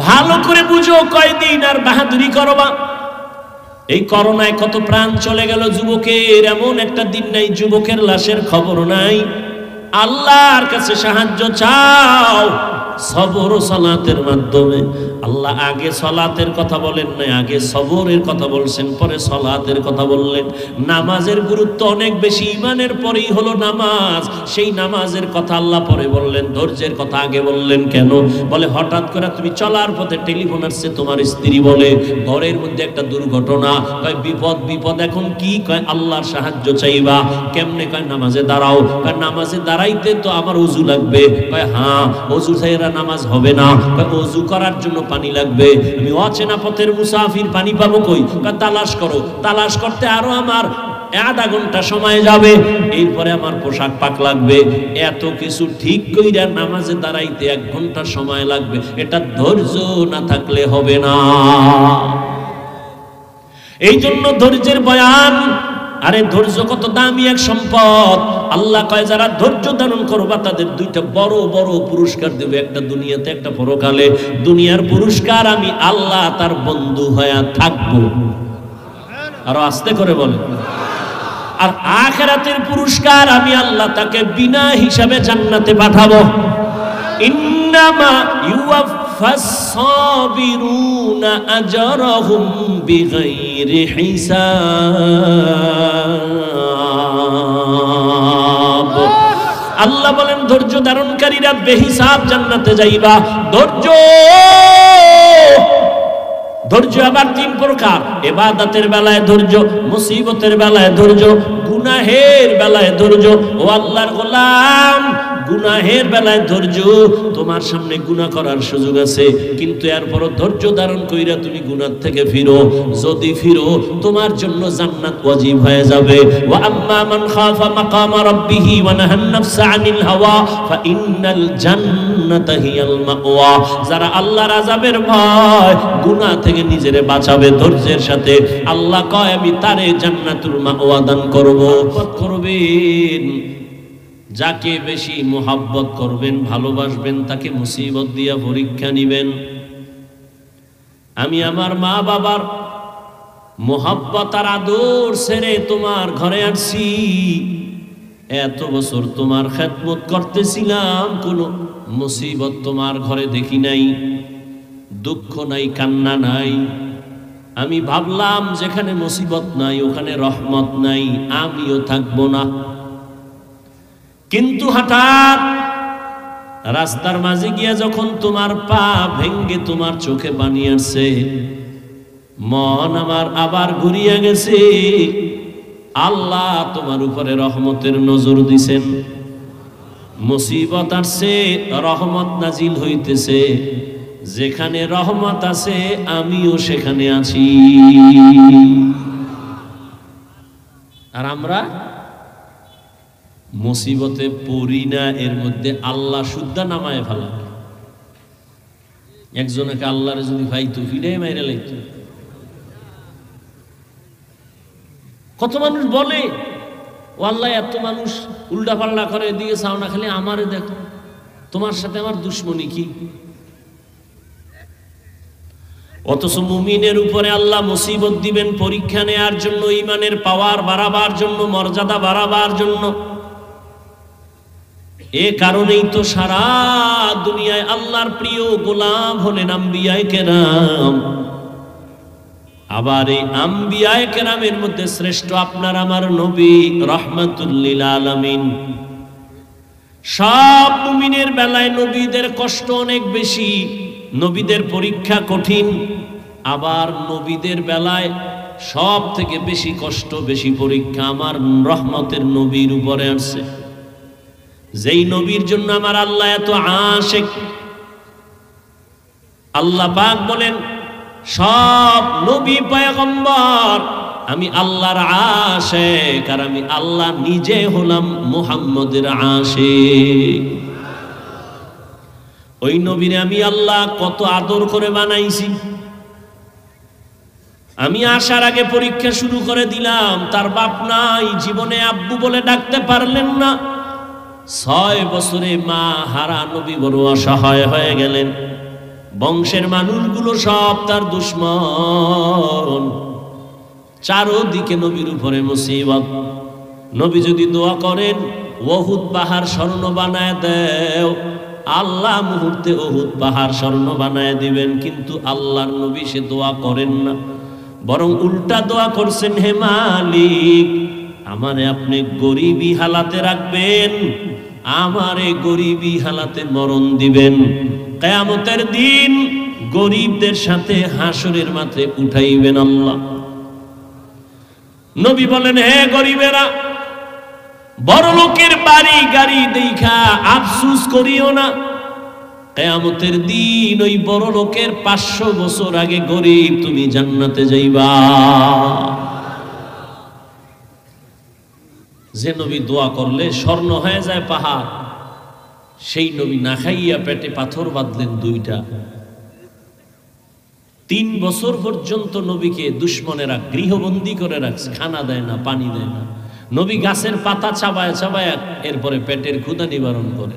ভালো করে বুঝো কয়দিন আর বাহাদুরি করবা। এই করোনায় কত প্রাণ চলে গেল যুবকের, এমন একটা দিন নাই যুবকের লাশের খবর নাই। আল্লাহর কাছে সাহায্য চাও সবর ও সালাতের মাধ্যমে। আল্লাহ আগে সালাতের কথা বলেন নাই, আগে সবরের কথা বলছেন, পরে সালাতের কথা বললেন। নামাজের গুরুত্ব অনেক বেশি, ঈমানের পরেই হলো নামাজ। সেই নামাজের কথা আল্লাহ পরে বললেন, ধৈর্যের কথা আগে বললেন। কেন? বলে হঠাৎ করে তুমি চলার পথে টেলিফোন আসছে, তোমার স্ত্রী বলে ঘরের মধ্যে একটা দুর্ঘটনা, কয় বিপদ বিপদ, এখন কি? কয় আল্লাহর সাহায্য চাইবা। কেমনে? কয় নামাজে দাঁড়াও। কয় নামাজে দাঁড়াইতে তো আমার ওযু লাগবে। কয় হ্যাঁ, ওযু ছাড়া নামাজ হবে না। কয় ওযু করার জন্য পানি লাগবে। আমি অচেনা পথের মুসাফির, পানি পাবো কই? কয় তালাশ করো। তালাশ করতে আরো আমার আধা ঘন্টা সময় যাবে, এরপরে আমার পোশাক পাক লাগবে। এত কিছু ঠিক কইরা নামাজে দাঁড়াইতে 1 ঘন্টা সময় লাগবে। এটা ধৈর্য না থাকলে হবে না। এই জন্য ধৈর্যের বয়ান। আরে ধৈর্য কত দামি এক সম্পদ। আল্লাহ কয় যারা ধৈর্য ধারণ করবা তাদের 2টা বড় বড় পুরস্কার দেবে, একটা দুনিয়াতে একটা পরকালে। দুনিয়ার পুরস্কার আমি আল্লাহ তার বন্ধু হয়ে থাকবো, আরো আস্তে করে বলে। আর আখিরাতের পুরস্কার আমি আল্লাহ তাকে বিনা হিসাবে জান্নাতে পাঠাবো। ইন্নামা ইউওয়াফাস সাবিরুনা আজরাহুম বিগাইরি হিসাব। আল্লাহ বলেন ধৈর্য ধারণকারীরা বেহিসাব জান্নাতে যাইবা। ধৈর্য আবার 3 প্রকার। ইবাদতের বেলায় ধৈর্য, মুসিবতের বেলায় ধৈর্য, গুনাহের বেলায় ধৈর্য। ও আল্লাহর গোলাম, গুনাহের বেলায় ধৈর্য। তোমার সামনে গুনাহ করার সুযোগ আছে, কিন্তু এরপরও ধৈর্য ধারণ কইরা তুমি গুনাহ থেকে ফিরো। যদি ফিরো তোমার জন্য জান্নাত ওয়াজিব হয়ে যাবে। ওয়া আম্মা মান খাফা মাকামা রাব্বিহি ওয়া নাহান নাফসা আনিল হাওয়া ফাইন্নাল জান্নাতা হিয়াল মাওয়া। যারা আল্লাহর আযাবের ভয়, গুনাহ থেকে নিজেরে বাঁচাবে ধৈর্যের সাথে, আল্লাহ কয় আমি তারে জান্নাতুল মাওয়া দান করব। করবেন যাকে বেশি মোহাব্বত করবেন, ভালোবাসবেন, তাকে মুসিবত দিয়া পরীক্ষা নিবেন। আমি আমার মা বাবার মোহাব্বত আর আদর ছেড়ে তোমার ঘরে আসছি। এত বছর তোমার খেদমত করতেছিলাম, কোনো মুসিবত তোমার ঘরে দেখি নাই, দুঃখ নাই, কান্না নাই। আমি ভাবলাম যেখানে মুসিবত নাই ওখানে রহমত নাই, আমিও থাকবো না। কিন্তু হঠাৎ রাস্তার মাঝে গিয়া যখন তোমার পা ভেঙ্গে তোমার চোখে পানি আসছে, মন আমার আবার ঘুরিয়া গেছে। আল্লাহ তোমার উপরে রহমতের নজর দিছেন। মুসিবত আসছে, রহমত নাজিল হইতেছে। যেখানে রহমত আছে আমিও সেখানে আছি। আর আমরা মুসিবতে পড়ি না, এর মধ্যে আল্লাহ শুদ্ধা নামায় ফেলা। একজনকে আল্লাহরে যদি ভাইতো ফিরে মাইরে লাইতো। কত মানুষ বলে ও আল্লাহ এত মানুষ উল্টা পাল্টা করে দিয়ে চাও না, খালি আমারে দেখো, তোমার সাথে আমার দুশ্মনী কি? অথচ মুমিনের উপরে আল্লাহ মুসিবত দিবেন পরীক্ষা নেয়ার জন্য, ঈমানের পাওয়ার বাড়াবার জন্য, মর্যাদা বাড়াবার জন্য। এ কারণেই তো সারা দুনিয়ায় আল্লাহর প্রিয় গোলাম হলেন আম্বিয়ায়ে কেরাম। আবার এই আম্বিয়ায়ে কেরামের মধ্যে শ্রেষ্ঠ আপনার আমার নবী রাহমাতুল লিল আলামিন। সব মুমিনের বেলায় নবীদের কষ্ট অনেক বেশি, নবীদের পরীক্ষা কঠিন। আবার নবীদের বেলায় সব থেকে বেশি কষ্ট, বেশি পরীক্ষা আমার রহমতের নবীর উপরে আসছে। যেই নবীর জন্য আমার আল্লাহ এত আশিক। আল্লাহ পাক বলেন সব নবী পয়গম্বর আমি আল্লাহর আশিক, আর আমি আল্লাহ নিজে হলাম মুহাম্মদের আশিক। ওই নবীরে আমি আল্লাহ কত আদর করে বানাইছি। আমি আসার আগে পরীক্ষা শুরু করে দিলাম। তার বাপ নাই, জীবনে আব্বু বলে ডাকতে পারলেন না। 6 বছরে মা হারা নবী বড় অসহায় হয়ে গেলেন। বংশের মানুষগুলো সব তার দুশমন। চারদিকে নবীর উপরে মুসিবত। নবী যদি দোয়া করেন উহুদ পাহাড় স্বর্ণ বানায় দেও, আল্লাহ মুহূর্তে উহুদ পাহাড় স্বর্ণ বানায় দিবেন। কিন্তু আল্লাহর নবী সে দোয়া করেন না, বরং উল্টা দোয়া করছেন, হে মালিক আমারে আপনি গরিবী হালাতে রাখবেন, আমারে গরিবী হালাতে মরণ দিবেন। কিয়ামতের দিন গরিবদের সাথে হাসরের মাঠে উঠাইবেন আল্লাহ। নবী বলেন, হে গরিবেরা, বড় লোকের বাড়ি গাড়ি দেখা আফসোস করিও না। কিয়ামতের দিন ওই বড় লোকের 500 বছর আগে গরিব তুমি জান্নাতে যাইবা। যে নবী দোয়া করলে স্বর্ণ হয়ে যায় পাহাড়, সেই নবী না খাইয়া পেটে পাথর বাঁধলেন 2টা। 3 বছর পর্যন্ত নবীকে দুশমনেরা গৃহবন্দী করে রাখছে, খানা দেয় না, পানি দেয় না। নবী গাছের পাতা চাবায় চাবায় এরপরে পেটের ক্ষুধা নিবারণ করে।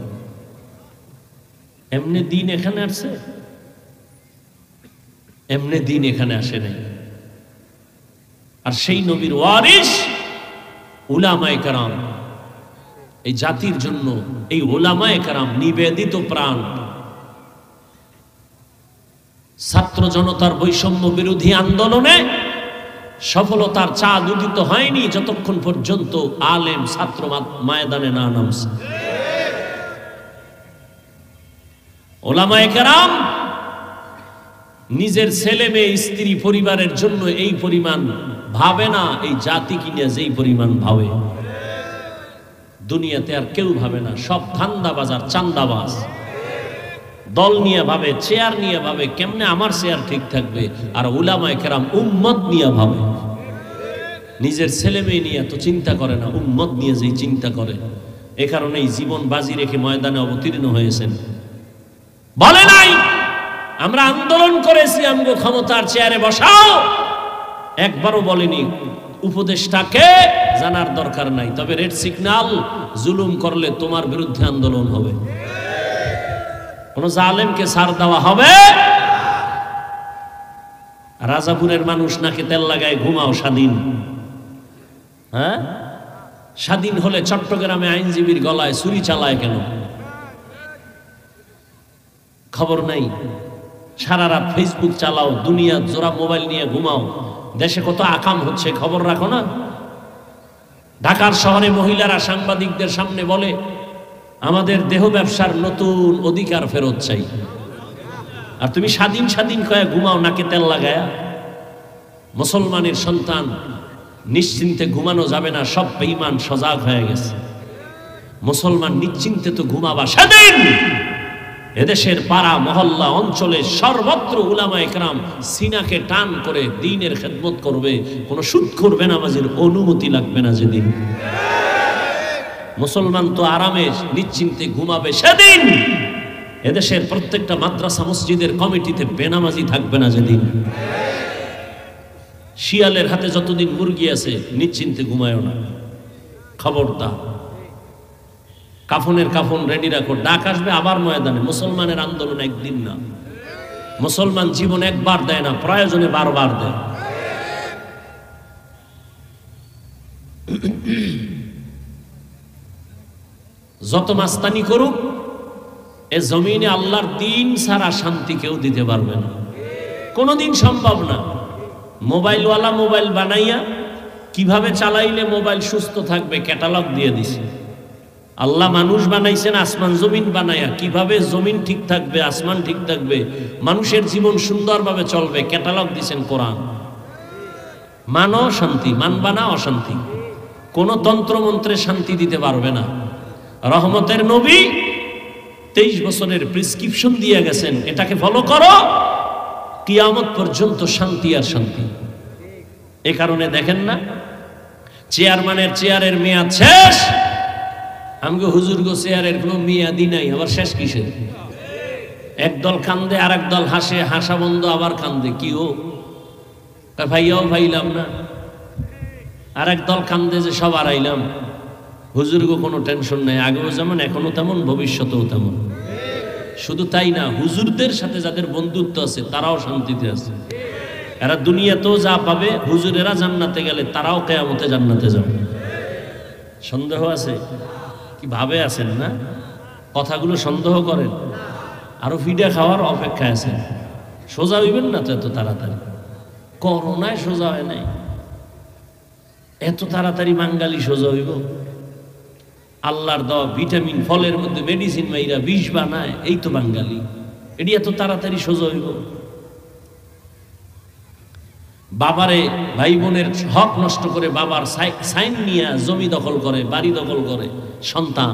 এমনি দিন এখানে আসছে, এমনি দিন এখানে আসে নাই। আর সেই নবীর ওয়ারিস উলামায়ে কেরাম, এই জাতির জন্য এই উলামায়ে কেরাম নিবেদিত প্রাণ। ছাত্র জনতার বৈষম্য বিরোধী আন্দোলনে সফলতার চাঁদ উদিত হয়নি যতক্ষণ পর্যন্ত আলেম ছাত্র ময়দানে না নামছে। উলামায়ে কেরাম নিজের ছেলে মেয়ে স্ত্রী পরিবারের জন্য এই পরিমাণ ভাবে না, এই জাতি কিনে যেই পরিমাণ ভাবে দুনিয়াতে আর কেউ ভাবে না। সব ধান্দাবাজ আর চান্দাবাজ। দল নিয়ে ভাবে, চেয়ার নিয়ে ভাবে কেমনে আমার চেয়ার ঠিক থাকবে। আর উলামায়ে কেরাম উম্মত নিয়ে ভাবে, নিজের ছেলে মেয়ে নিয়ে তো চিন্তা করে না, উম্মত নিয়ে যেই চিন্তা করে। এ কারণেই জীবন বাজি রেখে ময়দানে অবতীর্ণ হয়েছেন। বলে নাই আমরা আন্দোলন করেছি আমগো ক্ষমতার চেয়ারে বসাও, একবারও বলেনি উপদেশটাকে জানার দরকার নাই, তবে রেড সিগন্যাল জুলুম করলে তোমার বিরুদ্ধে আন্দোলন হবে, কোন জালেমকে ছাড় দেওয়া হবে। রাজাপুরের মানুষ নাকি তেল লাগায় ঘুমাও স্বাধীন। হ্যাঁ, স্বাধীন হলে চট্টগ্রামে আইনজীবীর গলায় ছুরি চালায় কেন? খবর নাই। সারা রাত ফেসবুক চালাও, দুনিয়া জোড়া মোবাইল নিয়ে ঘুমাও, দেশে কত আকাম হচ্ছে খবর রাখো না? ঢাকার শহরে মহিলারা সাংবাদিকদের সামনে বলে আমাদের দেহ ব্যবসার নতুন অধিকার ফেরত চাই, আর তুমি স্বাধীন স্বাধীন কয়ে ঘুমাও নাকে তেল লাগায়া। মুসলমানের সন্তান নিশ্চিন্তে ঘুমানো যাবে না, সব বেঈমান সজাগ হয়ে গেছে। মুসলমান নিশ্চিন্তে তো ঘুমাবা স্বাধীন। এদেশের পাড়া মহল্লা অঞ্চলে সর্বত্র উলামায়ে কেরাম সিনাকে টান করে দ্বীনের খেদমত করবে, কোনো সুদখোর বেনামাজির অনুমতি লাগবে না যেদিন। মুসলমান তো আরামে নিশ্চিন্তে ঘুমাবে সেদিন। এদেশের প্রত্যেকটা মাদ্রাসা মসজিদের কমিটিতে বেনামাজি থাকবে না যেদিন। শিয়ালের হাতে যতদিন মুরগি আছে নিশ্চিন্তে ঘুমায়ও না, খবরদার। কাফনের কাফন রেডি রাখো, ডাক আসবে আবার ময়দানে। মুসলমানের আন্দোলন একদিন না, মুসলমান জীবন একবার দেয় না, প্রয়োজনে বারবার দেয়। যত মাস্তানি করুক, এ জমিনে আল্লাহর দিন ছাড়া শান্তি কেউ দিতে পারবে না, কোনোদিন সম্ভব না। মোবাইলওয়ালা মোবাইল বানাইয়া কিভাবে চালাইলে মোবাইল সুস্থ থাকবে ক্যাটালগ দিয়ে দিছে। আল্লাহ মানুষ বানাইছেন আসমান জমিন বানাইয়া, কিভাবে জমিন ঠিক থাকবে, আসমান ঠিক থাকবে, মানুষের জীবন সুন্দরভাবে চলবে ক্যাটালগ দিছেন কোরআন। মানো শান্তি, মানবা না অশান্তি। কোন তন্ত্রমন্ত্রে শান্তি দিতে পারবে না। রহমতের নবী 23 বছরের প্রেসক্রিপশন দিয়ে গেছেন, এটাকে ফলো করো, কিয়ামত পর্যন্ত শান্তি আর শান্তি। এ কারণে দেখেন না, চেয়ারম্যানের চেয়ারের মেয়াদ শেষ, আমগো হুজুরগো চেয়ারের কোনো মেয়াদই নাই, আবার শেষ কিসের? একদল কান্দে আর একদল হাসে, হাসা বন্ধ আবার কান্দে। কি ও ভাইয়াও ভাইলাম না, আর একদল কান্দে যে সব হারাইলাম। হুজুরগো কোনো টেনশন নাই, আগেও যেমন এখনো তেমন ভবিষ্যতেও তেমন। শুধু তাই না, হুজুরদের সাথে যাদের বন্ধুত্ব আছে তারাও শান্তিতে আছে। এরা দুনিয়াতেও যা পাবে, হুজুরেরা জান্নাতে গেলে তারাও কিয়ামতে জান্নাতে যাবে। সন্দেহ আছে কি? ভাবে আছেন না? কথাগুলো সন্দেহ করেন, আরো ফিডা খাওয়ার অপেক্ষায় আছেন। সোজা হইবেন না তো এত তাড়াতাড়ি। করোনায় সোজা হয় নাই, এত তাড়াতাড়ি বাঙালি সোজা হইব? আল্লাহর দেওয়া ভিটামিন ফলের মধ্যে মেডিসিন মাইরা বিষ বানায়, এই তো বাঙালি। এটি এত তাড়াতাড়ি সোজা হইব? বাবারে, ভাই বোনের হক নষ্ট করে, বাবার সাইন নিয়ে জমি দখল করে, বাড়ি দখল করে সন্তান।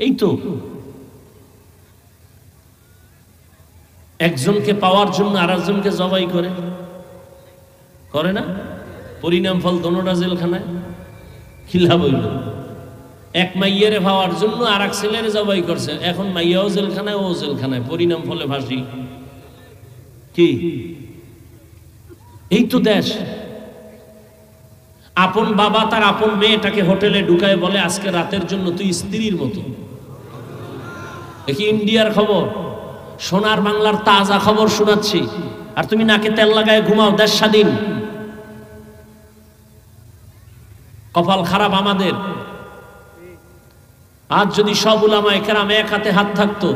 এই তো একজনকে পাওয়ার জন্য আর একজনকে জবাই করে না? পরিণাম ফল দোনোটা জেলখানায়। খিলা বইল, এক মাইয়ারে পাওয়ার জন্য আর এক ছেলেরে জবাই করছে, এখন মাইয়াও জেলখানায়, ও জেলখানায়, পরিণাম ফলে ফাঁসি। কি এই তো দেশ। আপন বাবা তার আপন মেয়েটাকে হোটেলে ঢুকায় বলে আজকে রাতের জন্য তুই স্ত্রীর মতো। দেখি ইন্ডিয়ার খবর, সোনার বাংলার তাজা খবর শোনাচ্ছি, আর তুমি নাকে তেল লাগায় ঘুমাও। দেশ স্বাধীন। কপাল খারাপ আমাদের। আজ যদি সব উলামায়ে কেরাম এক হাতে হাত থাকতো,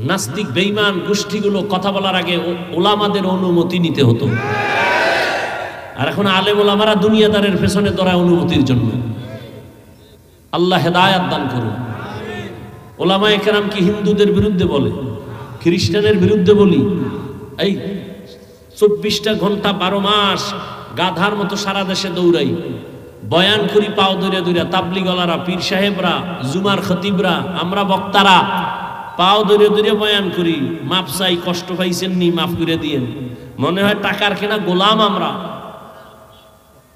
নাস্তিক বেঈমান গোষ্ঠীগুলো কথা বলার আগে উলামাদের অনুমতি নিতে হতো। আর এখন আলেম উলামারা দুনিয়াদারের পেছনে দৌড়ায় অনুমতির জন্য। আল্লাহ হেদায়াত দান করুন। উলামায়ে কেরাম কি হিন্দুদের বিরুদ্ধে বলে, খ্রিস্টানের বিরুদ্ধে বলি? এই 24টা ঘন্টা 12 মাস গাধার মতো সারা দেশে দৌড়াই, বয়ান করি পাও দৌড়ে দৌড়া। তাবলিগলারা, পীর সাহেবরা, জুমার খতিবরা, আমরা বক্তারা পাও দৌড়ে দৌড়ে বয়ান করি। মাপ চাই, কষ্ট পাইছেন নি, মাফ করে দিয়েন। মনে হয় টাকার কেনা গোলাম আমরা,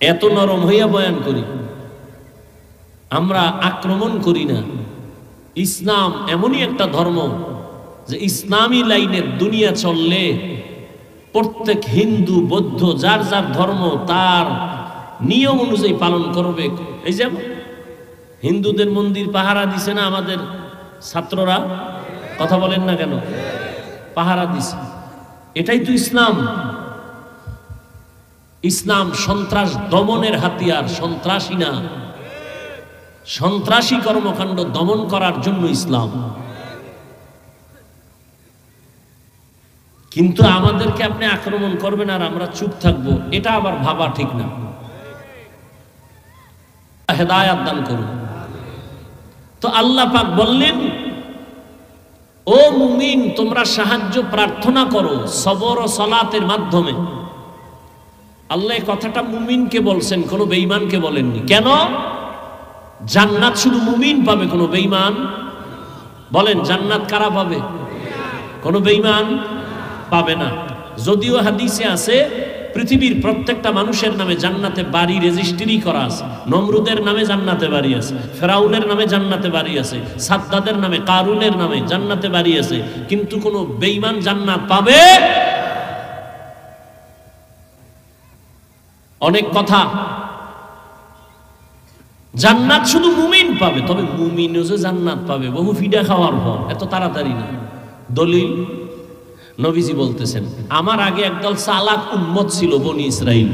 এত নরম হইয়া বয়ান করি। আমরা আক্রমণ করি না। ইসলাম এমনই একটা ধর্ম যে ইসলামী লাইনের দুনিয়া চললে প্রত্যেক হিন্দু, বৌদ্ধ, যার যার ধর্ম তার নিয়ম অনুযায়ী পালন করবে। এই যে হিন্দুদের মন্দির পাহারা দিছে না আমাদের ছাত্ররা, কথা বলেন না কেন? পাহারা দিছে। এটাই তো ইসলাম। ইসলাম সন্ত্রাস দমনের হাতিয়ার, সন্ত্রাসী না। সন্ত্রাসী কর্মকাণ্ড দমন করার জন্য ইসলাম। কিন্তু আমাদেরকে আপনি আক্রমণ করবেন আর আমরা চুপ থাকবো, এটা আবার ভাবা ঠিক না। হেদায়াত দান করুন। তো আল্লাহ পাক বললেন, ও মুমিন, তোমরা সাহায্য প্রার্থনা করো সবর ও সালাতের মাধ্যমে। আল্লাহ কথাটা মুমিনকে বলছেন, কোনো বেঈমানকে বলেননি। কেন? জান্নাত শুধু মুমিন পাবে, কোনো বেঈমান? বলেন জান্নাত কারা পাবে? কোনো বেঈমান পাবে না। যদিও হাদিসে আছে পৃথিবীর প্রত্যেকটা মানুষের নামে জান্নাতে বাড়ি রেজিস্ট্রি করা আছে। নমরুদের নামে জান্নাতে বাড়ি আছে, ফেরাউনের নামে জান্নাতে বাড়ি আছে, সাদ্দাদের নামে, কারুনের নামে জান্নাতে বাড়ি আছে। কিন্তু কোনো বেঈমান জান্নাত পাবে? অনেক কথা। জান্নাত শুধু মুমিন পাবে, তবে মুমিনও যে জান্নাত পাবে বহু ফিডা খাওয়ার পর, এত তাড়াতাড়ি না। দলিল নবীজি বলতেছেন, আমার আগে একদল চালাক উম্মত ছিল বনি ইসরাইল।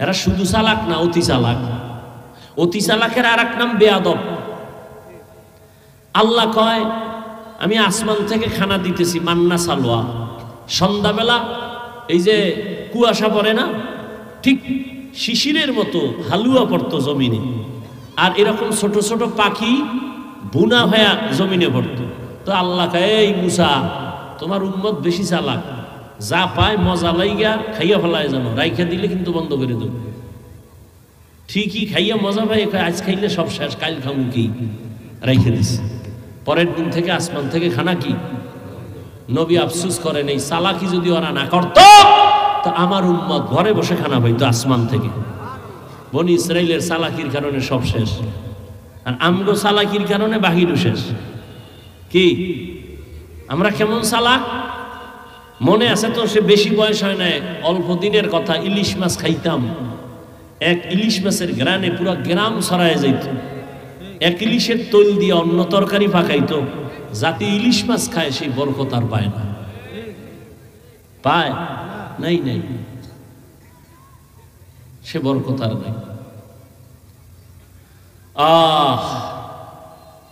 এরা শুধু চালাক না, অতি চালাক। অতি চালাকের আর এক নাম বেয়াদব। আল্লাহ কয়, আমি আসমান থেকে খানা দিতেছি, মান্না সালোয়া। সন্ধ্যাবেলা এই যে কুয়াশা পড়ে না, ঠিক শিশিরের মতো হালুয়া পড়তো জমিনে, আর এরকম ছোট ছোট পাখি বুনা হয়ে জমিনে পড়তো। তো আল্লাহ কয়, এই মুসা, তোমার উম্মত বেশি চালাক, যা পায় মজা লাইগা খাইয়া ফেলায়, জানো রাইখা দিলে কিন্তু বন্ধ করে দেব। ঠিকই খাইয়া মজা পাই, আজ খাইলে সব শেষ, কাল খাবো কি, রাইখে দিস। পরের দিন থেকে আসমান থেকে খানা কি? নবী আফসুস করেন, এই চালাকি যদি ওরা না করতো তো আমার উম্মত ঘরে বসে খানা পাইতো আসমান থেকে। বনি ইসরাইলের চালাকির কারণে সব শেষ, আর আমগো চালাকির কারণে বাহিরও শেষ। কি আমরা কেমন চালাক মনে আছে তো? সে বেশি বয়স হয় না, অল্প দিনের কথা। ইলিশ মাছ খাইতাম, এক ইলিশ মাছের গ্রানে পুরো গ্রাম ছড়ায় যাইত। এক ইলিশের তৈল দিয়ে অন্য তরকারি পাকাইতো, যাতে ইলিশ মাছ খায় সেই বরকত আর পায় না। পায় নাই, নাই, সে বরকত আর নাই।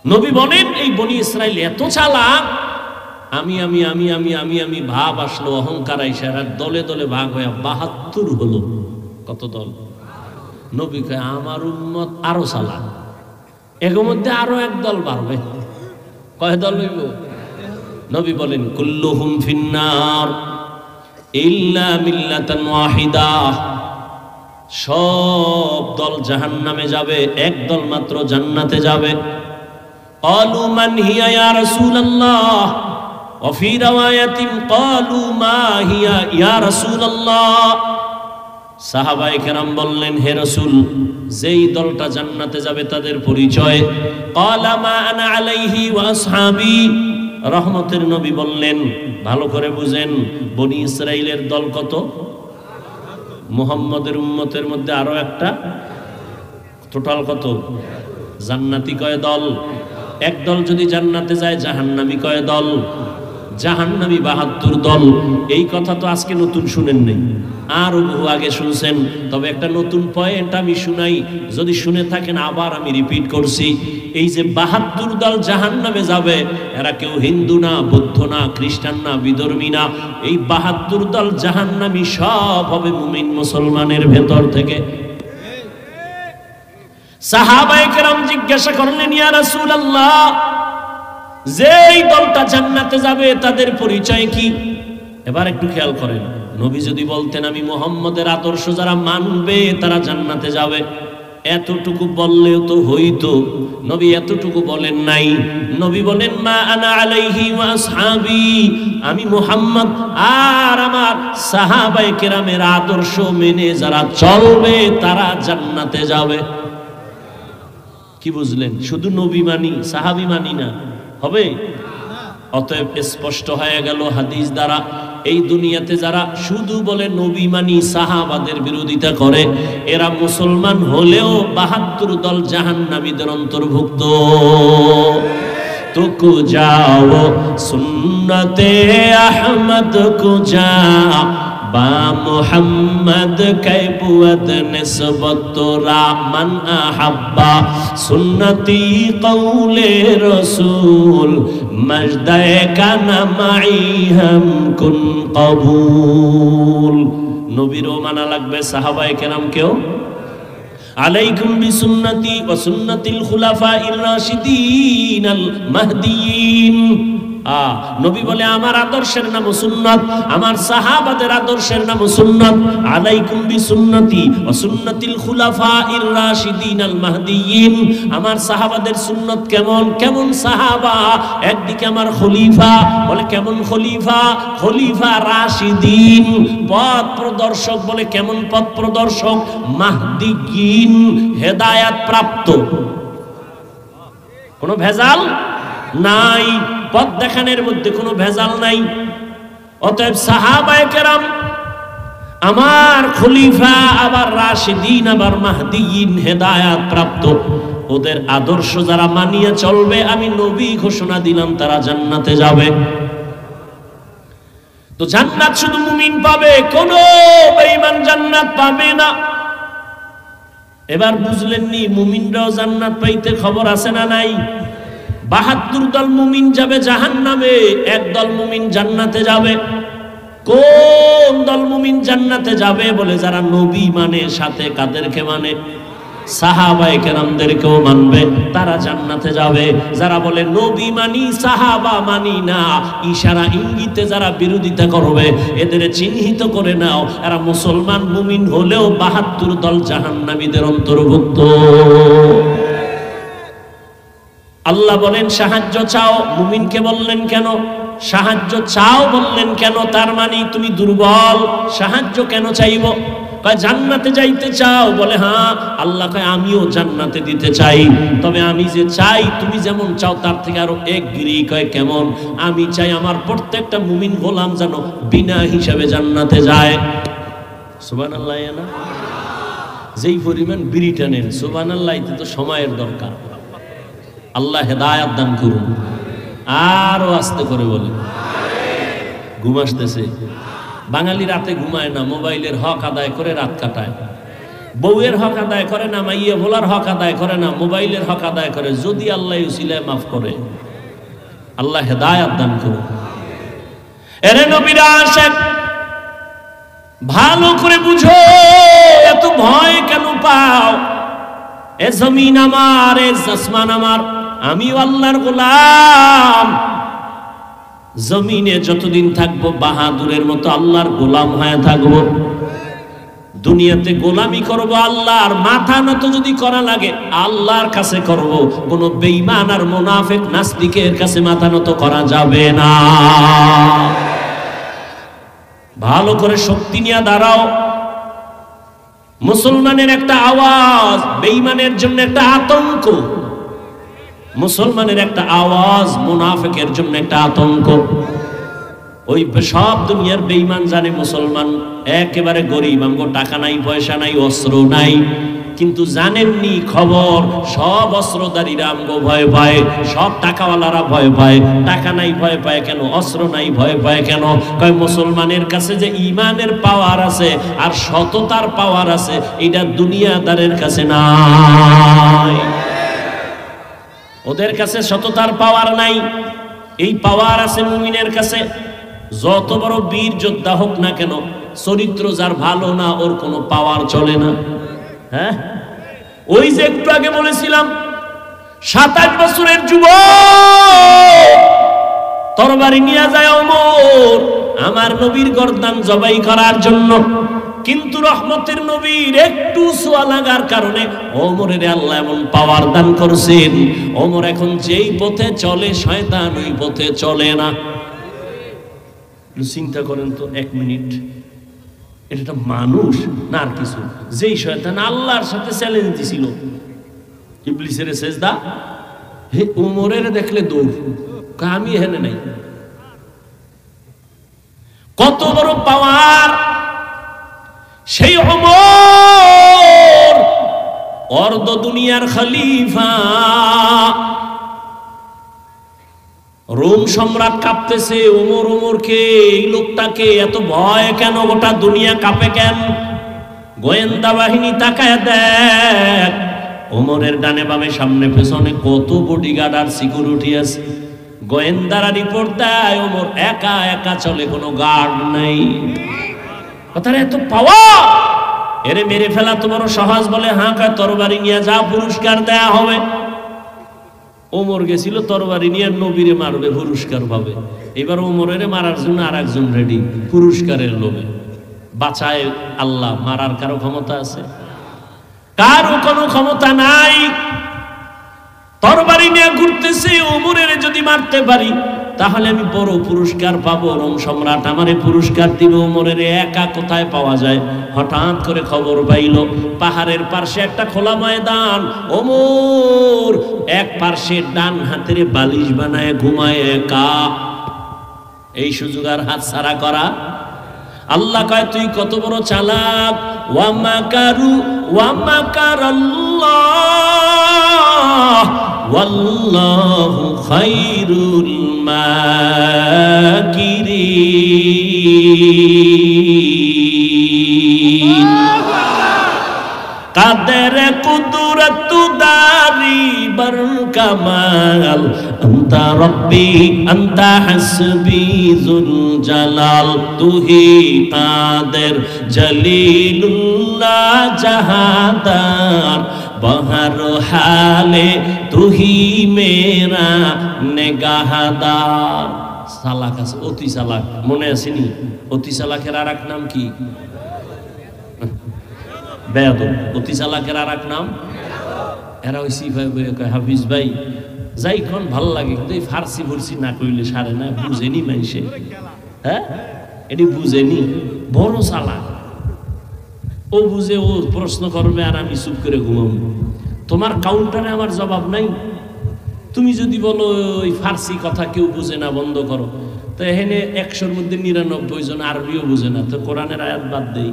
নবী বলেন এই বনি ইসরাইল এত চালাক, আমি আমি আমি আমি আমি আমি ভাব আসলো, অহংকার আইসা দলে দলে ভাগ হয়ে ৭২ হলো। কত দল? নবী কয় আমার উম্মত আরো চালাক, এর মধ্যে আরো এক দল বাড়বে। কয় দল হইব? নবী বলেন কুল্লুহুম ফিন্নার ইল্লা মিল্লাতান ওয়াহিদা, সব দল জাহান্নামে যাবে, এক দল মাত্র জান্নাতে যাবে। ক্বালু মান হিয়া ইয়া রাসূলুল্লাহ, ওয়া ফি riwayatin ক্বালু মা হিয়া ইয়া রাসূলুল্লাহ। সাহাবায়ে কেরাম বললেন, হে রাসূল, যেই দলটা জান্নাতে যাবে তাদের পরিচয়। ক্বালা মা আনা আলাইহি ওয়া আসহাবি। রহমতের নবী বললেন, ভালো করে বুঝেন, বনি ইসরাইলের দল কত? মুহাম্মদের উম্মতের মধ্যে আরো একটা, টোটাল কত? জান্নাতি কয় দল? এক দল যদি জান্নাতে যায়, জাহান্নামী কয় দল? জাহান্নামী ৭২ দল। এই কথা তো আজকে নতুন শুনেন নাই, আরো বহু আগে শুনছেন। তবে একটা নতুন পয়েন্ট আমি শুনাই, যদি শুনে থাকেন আবার আমি রিপিট করছি। এই যে ৭২ দল জাহান্নামে যাবে, এরা কেউ হিন্দু না, বৌদ্ধ না, খ্রিস্টান না, বিধর্মী না। এই ৭২ দল জাহান্নামী সব হবে মুমিন মুসলমানের ভেতর থেকে। সাহাবায়ে কেরাম জিজ্ঞাসা করলেন, ইয়া রাসূলুল্লাহ, যেই দলটা জান্নাতে যাবে তাদের পরিচয় কি? এবার একটু খেয়াল করেন, নবী যদি বলতেন আমি মুহাম্মদের আদর্শ যারা মানবে তারা জান্নাতে যাবে, এতটুকু বললেও তো হইতো। নবী এতটুকু বলেন নাই। নবী বলেন মা আনা আলাইহি ওয়া আসহাবি, আমি মুহাম্মদ আর আমার সাহাবায়ে কেরামের আদর্শ মেনে যারা চলবে তারা জান্নাতে যাবে। কি বুঝলেন? শুধু নবী মানি, সাহাবী মানি না, হবে? অতএব স্পষ্ট হয়ে গেল হাদিস দ্বারা, এই দুনিয়াতে যারা শুধু বলে নবী মানি, সাহাবাদের বিরোধিতা করে, এরা মুসলমান হলেও ৭২ দল জাহান্নামীদের অন্তর্ভুক্ত। তো কুজাও সুন্নতে আহমদ কুজা বা মুহাম্মদ কৈবুয়ত নিসবত রা মান আহাব্বা সুন্নতি কওলে রাসূল মজদায়ে কানা মাই হাম কুন কবুল। নবীরও মানা লাগবে, সাহাবায়ে কেরামকেও। আলাইকুম বিসুন্নতি ওয়া সুন্নাতিল খুলাফাইর রাশিদিন আল মাহদিয়িন। নবী বলে আমার আদর্শের নাম সুন্নাত, আমার সাহাবাদের আদর্শের নাম সুন্নাত। আলাইকুম বিসুন্নতি ওয়া সুন্নাতিল খুলাফাইর রাশিদিন আল মাহদিয়িন। আমার সাহাবাদের সুন্নাত কেমন? কেমন সাহাবা? একদিকে আমার খলিফা, বলে কেমন খলিফা? খলিফা রাশিদিন, পথ প্রদর্শক। বলে কেমন পথ প্রদর্শক? মাহদিয়িন, হেদায়েত প্রাপ্ত। কোনো ভেজাল নাই, পথ দেখানোর মধ্যে কোনো ভেজাল নাই। অতএব সাহাবায়ে কেরাম আমার খলিফা, আবার রাশিদিন, আবার মাহদিয়িন, হেদায়েত প্রাপ্ত। ওদের আদর্শ যারা মানিয়ে চলবে, আমি নবী ঘোষণা দিলাম তারা জান্নাতে যাবে। তো জান্নাত শুধু মুমিন পাবে, কোন বেঈমান জান্নাত পাবে না। এবার বুঝলেননি? মুমিনরাও জান্নাত পাইতে খবর আছে না নাই? ৭২ দল মুমিন যাবে জাহান্নামে, এক দল মুমিন জান্নাতে যাবে। কোন দল মুমিন জান্নাতে যাবে? বলে যারা নবী মানে, সাথে কাদেরকে মানে? সাহাবায়ে কেরামদেরকেও মানবে, তারা জান্নাতে যাবে। যারা বলে নবী মানি, সাহাবা মানি না, ইশারা ইঙ্গিতে যারা বিরোধিতা করবে, এদের চিহ্নিত করে নাও, এরা মুসলমান মুমিন হলেও ৭২ দল জাহান্নামীদের অন্তর্ভুক্ত। আল্লাহ বলেন সাহায্য চাও, মুমিনকে বললেন কেন? সাহায্য চাও বললেন কেন? তার মানে তুমি দুর্বল, সাহায্য কেন চাইব? কয় জান্নাতে যাইতে চাও? বলে হ্যাঁ। আল্লাহ কয় আমিও জান্নাতে দিতে চাই, তবে আমি যে চাই তুমি যেমন চাও তার থেকে আরো এক গিরি। কয় কেমন? আমি চাই আমার প্রত্যেকটা মুমিন গোলাম যেন বিনা হিসাবে জান্নাতে যায়। সুবহানাল্লাহ। না যেই পরিমাণ বিড়ি টানেন, সুবহানাল্লাহ, এতে তো সময়ের দরকার। আল্লাহ হেদায়াত দান করুন। আরো আস্তে করে বলে, ঘুম আসতেছে। বাঙালি রাতে ঘুমায় না, মোবাইলের হক আদায় করে রাত কাটায়। বউয়ের হক আদায় করে না, মাইয়া ভোলার হক আদায় করে না, মোবাইলের হক আদায় করে। যদি আল্লাহ উসিলায় মাফ করে, আল্লাহ হেদায়াত দান করুন। এরে নবীর আশিক, ভালো করে বুঝো, এত ভয় কেন পাও? এ জমিন আমার, এ আসমান আমার, আমি আল্লাহর গোলাম। জমিনে যতদিন থাকবো বাহাদুরের মতো আল্লাহর গোলাম হয়ে থাকবো। দুনিয়াতে গোলামি করব আল্লাহর, মাথা নত যদি করা লাগে আল্লাহর কাছে করব। কোন বেঈমান আর মুনাফিক নাস্তিকের কাছে মাথা নত করা যাবে না। ভালো করে শক্তি নিয়ে দাঁড়াও। মুসলমানের একটা আওয়াজ বেঈমানের জন্য একটা আতঙ্ক, মুসলমানের একটা আওয়াজ মুনাফিকের জন্য একটা আতঙ্ক। ওই সব দুনিয়ার বেঈমান জানে মুসলমান একেবারে গরিব, আমগো টাকা নাই, পয়সা নাই, অস্ত্র নাই। কিন্তু জানেননি খবর, সব অস্ত্রধারীরা আমগো ভয় পায়, সব টাকাওয়ালারা ভয় পায়। টাকা নাই ভয় পায় কেন? অস্ত্র নাই ভয় পায় কেন? কয় মুসলমানের কাছে যে ঈমানের পাওয়ার আছে আর সততার পাওয়ার আছে, এটা দুনিয়াদারের কাছে নাই। ওদের কাছে সততার পাওয়ার নাই, এই পাওয়ার আছে মুমিনের কাছে। যত বড় বীর যোদ্ধা হোক না কেন, চরিত্র যার ভালো না, ওর কোনো পাওয়ার চলে না। হ্যাঁ, ওই যে একটু আগে বলেছিলাম 27 বছরের যুবক তরবারি নিয়ে যায় ওমর আমার নবীর গর্দান জবাই করার জন্য। কিন্তু রহমতের নবীর একটু ছোঁয়া লাগার কারণে ওমরের আল্লাহ এমন পাওয়ার দান করছেন, ওমর এখন যেই পথে চলে শয়তান ওই পথে চলে না। চিন্তা করেন তো, 1 মিনিট, এটা মানুষ না আর কিছু? যেই শয়তান আল্লাহর সাথে চ্যালেঞ্জ দিছিল, ইবলিসের সেজদা, হে ওমরের দেখলে দৌড়, আমি হেনে নাই। কত বড় পাওয়ার সেই ওমর, অর্ধ দুনিয়ার খলিফা। রোম সম্রাট কাঁপতেছে, ওমর ওমরকে, এই লোকটাকে এত ভয় কেন? গোটা দুনিয়া কাঁপে কেন? গোয়েন্দা বাহিনী তাকায় দেখ, ওমরের ডানে বামে সামনে পেছনে কত বডিগার্ড আর সিকিউরিটি আছে। গোয়েন্দারা রিপোর্ট দেয় ওমর একা একা চলে, কোনো গার্ড নাই। কথার এত পাওয়ার, এরে মেরে ফেলা তো বড় সহজ বলে? হ্যাঁ, কয় তরবারি নিয়ে যা, পুরস্কার দেয়া হবে। ওমর গেছিল তরবারি নিয়ে, নবীরে মারবে, পুরস্কার পাবে। এবার ওমরের মারার জন্য আর একজন রেডি, পুরস্কারের লোভে। বাঁচায় আল্লাহ, মারার কারো ক্ষমতা আছে? কারো কোনো ক্ষমতা নাই। তরবারি নিয়ে ঘুরতেছে, ওমরের যদি মারতে পারি তাহলে আমি বড় পুরস্কার পাবো, রোম সম্রাট আমারে পুরস্কার দিবে। ওমরের একা কোথায় পাওয়া যায়? হঠাৎ করে খবর পাইল পাহাড়ের পার্শ্বে একটা খোলা ময়দান, ওমর এক পার্শ্বে ডান হাতের বালিশ বানায় ঘুমায় একা। এই সুযোগ আর হাত ছাড়া করা? আল্লাহ কয় তুই কত বড় চালাক। ওয়া মাকারু ওয়া মাকারাল্লাহ ওয়াল্লাহু খায়রুল মাকিরিন। কাদের কুদরত দারি বর কামাল, আনতা রব্বি আনতা হাসবি যুল জালাল। তুহি কাদের জলিলুল্লাহ জাহাদার, বহর হালে তুহি মেরা নেগাহদার। চালাক আছে, অতি চালাক, মনে আসেনি? অতি চালাকের আর এক নাম কি? বেয়াদব। অতি চালাকের আর এক নাম? এরা ওই সিফাই হাফিজ ভাই যাই কোন ভালো লাগে, কিন্তু এই ফার্সি ফুরসি না কইলে সারে না। বুঝেনি মানুষে? হ্যাঁ, এটি বুঝেনি। বড় চালাক, ও বুঝে, ও প্রশ্ন করবে আর আমি চুপ করে ঘুমাবো। তোমার কাউন্টারে আমার জবাব নাই। তুমি যদি বলো ওই ফার্সি কথা কেউ বুঝে না, বন্ধ করো, তো এখানে 100-র মধ্যে 99 জন আরবিও বুঝে না, তো কোরআনের আয়াত বাদ দেই।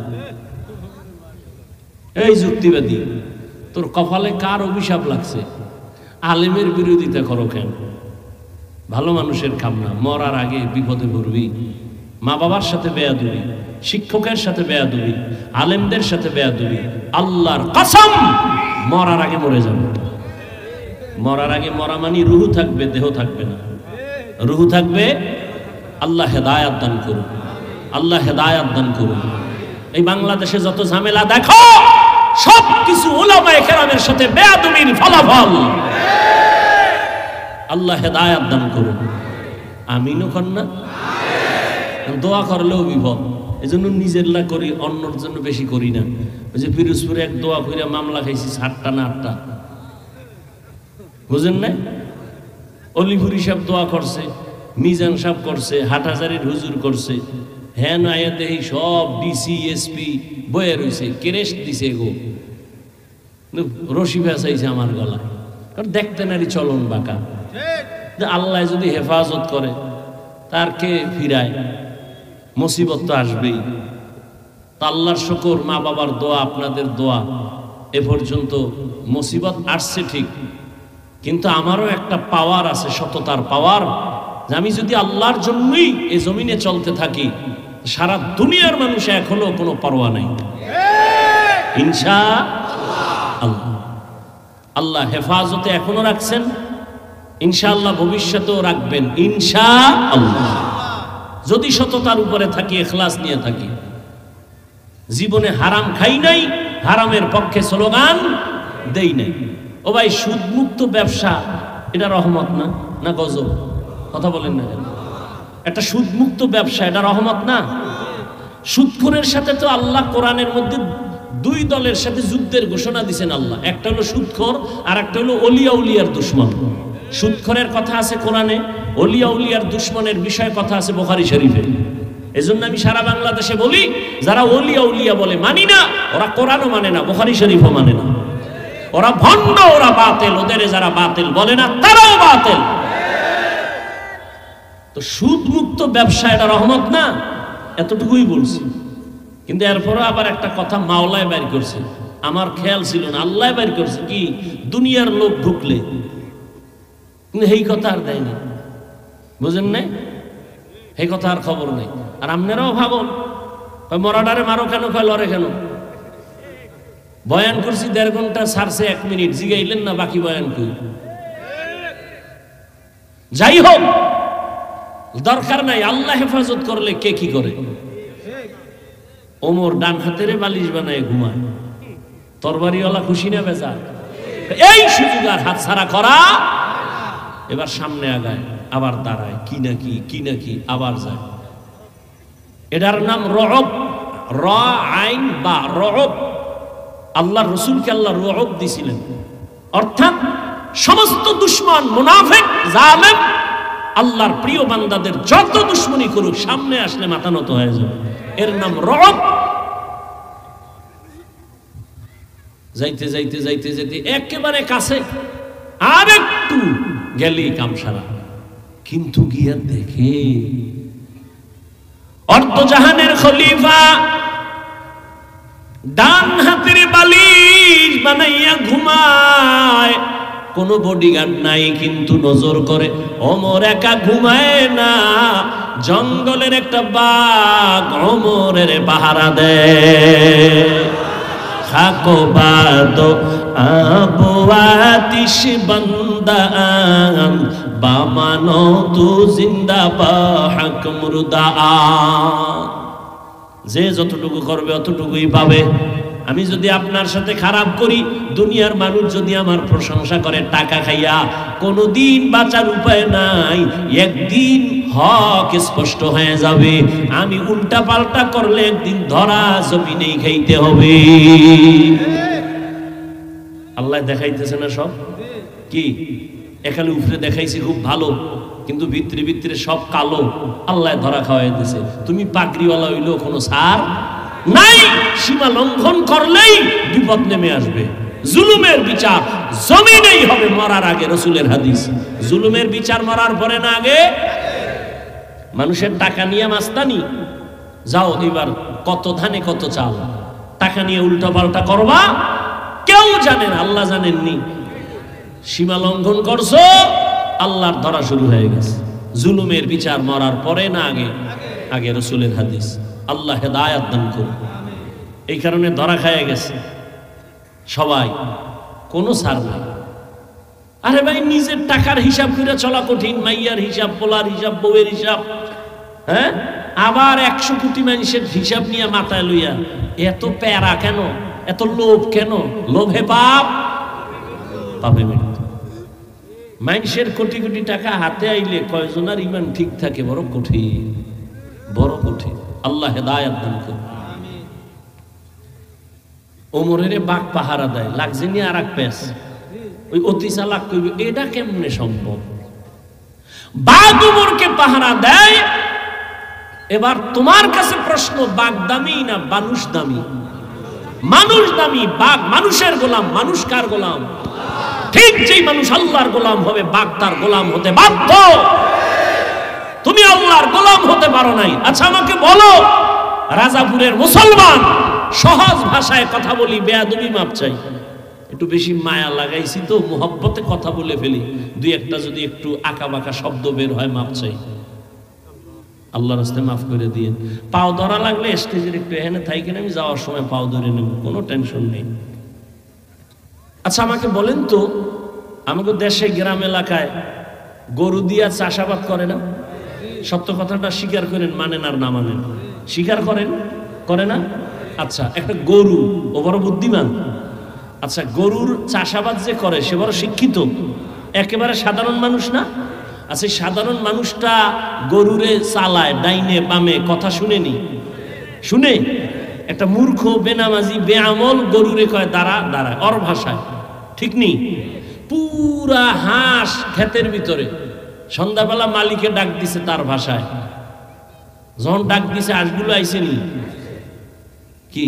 এই যুক্তিবাদী, তোর কপালে কার অভিশাপ লাগছে? আলেমের বিরোধিতা করো কেন? ভালো মানুষের কাম না, মরার আগে বিপদে পড়বি। মা বাবার সাথে বেয়াদবি, শিক্ষকের সাথে বেয়াদবি, আলেমদের সাথে বেয়াদবি, আল্লাহর কসম মরার আগে মরে যাবে। মরার আগে মরা মানি রুহু থাকবে, দেহ থাকবে না। রুহু থাকবে। আল্লাহ হেদায়াত দান করুন, আল্লাহ হেদায়াত দান করুন। এই বাংলাদেশে যত ঝামেলা দেখো সবকিছু উলামায়ে কেরামের সাথে বেয়াদবির ফলাফল। আল্লাহ হেদায়াত দান করুন। আমিনও কন্যা দোয়া করলেও বিপদ, এই জন্য নিজেরলা করি, অন্যর জন্য বেশি করি না। ওই যে পিরোজপুরে এক দোয়া কইরা মামলা খাইছি 7টা না 8টা, বুঝেন না? অলিপুরি সাহেব দোয়া করছে, মিজান সাহেব করছে, হাটহাজারির হুজুর করছে, হ্যাঁ না এই সব ডিসি এসপি বয়ে রয়েছে, কেরেস দিছে গো, রশি ভেসাইছে আমার গলায়। কারণ দেখতে নারী চলন বাঁকা। আল্লাহ যদি হেফাজত করে তার কে ফিরায়? মুসিবত তো আসবেই। তা আল্লাহর শুকর, মা বাবার দোয়া, আপনাদের দোয়া, এ পর্যন্ত মুসিবত আসছে ঠিক, কিন্তু আমারও একটা পাওয়ার আছে, সততার পাওয়ার, যে আমি যদি আল্লাহর জন্যই এই জমিনে চলতে থাকি, সারা দুনিয়ার মানুষ এখনো কোনো পরোয়া নাই। ইনশাআল্লাহ আল্লাহ হেফাজতে এখনো রাখছেন, ইনশাআল্লাহ ভবিষ্যতেও রাখবেন ইনশাআল্লাহ। যদি সততার উপরে থাকি, ইখলাস নিয়ে থাকি। জীবনে হারাম খাই নাই, হারামের পক্ষে স্লোগান দেই নাই। ও ভাই, সুদমুক্ত ব্যবসা এটা রহমত না, না গজব? কথা বলেন না কেন? একটা সুদমুক্ত ব্যবসা এটা রহমত না? সুদখোরের সাথে তো আল্লাহ কোরআনের মধ্যে 2 দলের সাথে যুদ্ধের ঘোষণা দিয়েছেন আল্লাহ। একটা হলো সুদখোর, আর একটা হলো ওলিয়া উলিয়ার দুশমন। সুদখোরের কথা আছে কোরআনে, ওলিয়া উলিয়ার দুশমনের বিষয়ে কথা আছে বুখারী শরীফে। এজন্য আমি সারা বাংলাদেশে বলি, যারা ওলিয়া উলিয়া বলে মানি না, ওরা কোরআনও মানে না, বুখারী শরীফও মানে না। ওরা ভণ্ড, ওরা বাতিল। ওদের যারা বাতিল বলে না তারাও বাতিল। তো সুদমুক্ত ব্যবসা এটা রহমত না? এতটুকুই বলছি। কিন্তু এরপরও আবার একটা কথা মাওলায় বাইর করছে, আমার খেয়াল ছিল না, আল্লাহ বাইর করছে কি, দুনিয়ার লোক ঢুকলে, কিন্তু এই কথা আর দেয়নি, বুঝেন নাই? এই কথা আর খবর নেই। আর আপনারাও ভাবুন, মরাডারে মারো কেন, কয় লড়ে কেন? বয়ান করছি 1.5 ঘন্টা, সারছে 1 মিনিট, জিগাইলেন না বাকি বয়ান কই? যাই হোক, দরকার নাই। আল্লাহ হেফাজত করলে কে কি করে? ওমর ডান হাতের বালিশ বানায় ঘুমায়, তরবারিওয়ালা খুশি না বেজার? এই সুযোগ আর হাত ছাড়া করা। এবার সামনে আগায়, আবার দাঁড়ায়, কি নাকি আবার যায়। এটার নাম রব, র আইন বা রব। আল্লাহ রসুলকে আল্লাহ রব দিছিলেন, অর্থাৎ সমস্ত দুশমন, মুনাফিক, জালেম, আল্লাহর প্রিয় বান্দাদের যত দুশমনি করুক, সামনে আসলে মাথা নত হয়ে যাবে। এর নাম রব। যাইতে যাইতে যাইতে যাইতে একেবারে কাছে, আর একটু গেলেই কামসারা। কিন্তু গিয়া দেখে অর্ধজাহানের খলিফা ডান হাতের বালিশ বানাইয়া ঘুমায়, কোনো বডিগার্ড নাই, কিন্তু নজর করে ওমর একা ঘুমায় না, জঙ্গলের একটা বাঘ ওমরের পাহারা দেয়। খাকো বাদো আবু আতিশ বান্দান বামানো তু জিন্দা বা হক মুরদা। যে যতটুকু করবে অতটুকুই পাবে। আমি যদি আপনার সাথে খারাপ করি, দুনিয়ার মানুষ যদি আমার প্রশংসা করে টাকা খাইয়া, কোনোদিন বাঁচার উপায় নাই, একদিন হক স্পষ্ট হয়ে যাবে। আমি উল্টা পাল্টা করলে একদিন ধরা জমিনেই খাইতে হবে। আল্লাহ দেখাইতেছে না সব কি? এখানে উপরে দেখাইছি খুব ভালো, কিন্তু ভিতরে ভিতরে সব কালো। আল্লাহ ধরা খাওয়াই দিছে। তুমি পাগড়িওয়ালা হইলেও কোনো সার নাই। সীমা লঙ্ঘন করলেই বিপদ নেমে আসবে। জুলুমের বিচার জমিনেই হবে মরার আগে, রসুলের হাদিস। জুলুমের বিচার মরার পরে না আগে। মানুষের টাকা নিয়ে মাস্তানি, যাও এবার কত ধানে কত চাল, টাকা নিয়ে উল্টা পাল্টা করবা, কেউ জানেন, আল্লাহ জানেননি। সীমা লঙ্ঘন করছো, আল্লাহর ধরা শুরু হয়ে গেছে। জুলুমের বিচার মরার পরে না আগে? আগে। রাসূলের হাদিস। আল্লাহ হেদায়েত দান করুন। এই কারণে ধরা খেয়ে গেছে সবাই, কোনো ছাড় নাই। আরে ভাই, নিজের টাকার হিসাব করে চলা কঠিন, মাইয়ার হিসাব, পোলার হিসাব, বউয়ের হিসাব, হ্যাঁ, আবার 100 কোটি মানুষের হিসাব নিয়ে মাথায় লইয়া এত প্যারা কেন? এত লোভ কেন? লোভে পাপ, পাপে মৃত্যু। মানুষের কোটি কোটি টাকা হাতে আইলে কয়জনের ইমান ঠিক থাকে? বড় কঠিন, বড় কঠিন। আল্লাহ হেদায়েত দান করুন। ওমরের বাঘ পাহারা দেয়, লাগছে নিয়ে আর এক পেস, ওই অতি চালাক কইবে এটা কেমনে সম্ভব? বাঘ ওমরকে পাহারা দেয়। এবার তোমার কাছে প্রশ্ন, বাঘ দামি না মানুষ দামি? মানুষ দামি। বাঘ মানুষের গোলাম, মানুষ কার গোলাম? ঠিক যেই মানুষ আল্লাহর গোলাম হবে, বাঘ তার গোলাম হতে বাধ্য। তুমি আল্লাহর গোলাম হতে পারো নাই। আচ্ছা আমাকে বলো, রাজাপুরের মুসলমান, সহজ ভাষায় কথা বলি, বেয়াদবি মাপ চাই, একটু বেশি মায়া লাগাইছি তো, মুহাব্বতে কথা বলে ফেলি, দুই একটা যদি একটু আঁকা বাঁকা শব্দ বের হয় মাপ চাই, আল্লাহর রাস্তায় মাফ করে দিয়ে। পাও ধরা লাগলে স্টেজের একটু এখানে থাইকেন, আমি যাওয়ার সময় পাও ধরে নেব, কোনো টেনশন নেই। আচ্ছা আমাকে বলেন তো, আমাকে দেশে গ্রাম এলাকায় গরু দিয়া চাষাবাদ করে না? সত্য কথাটা স্বীকার করেন, মানেন আর না মানেন, স্বীকার করেন, করে না? আচ্ছা, একটা গরু, ও বড় বুদ্ধিমান। আচ্ছা, গরুর চাষাবাদ যে করে সে বড় শিক্ষিত, একেবারে সাধারণ মানুষ না? আচ্ছা, সাধারণ মানুষটা গরুরে চালায় ডাইনে বামে, কথা শুনেনি? শুনে? একটা মূর্খ বেনামাজি বেআমল গরুরে কয় দাঁড়া, দাঁড়ায় ওর ভাষায়, ঠিক নেই? পুরা হাঁস ক্ষেতের ভিতরে, সন্ধ্যাবেলা মালিকে ডাক দিছে তার ভাষায়, যখন ডাক দিছে হাঁসগুলো আইসেনি কি?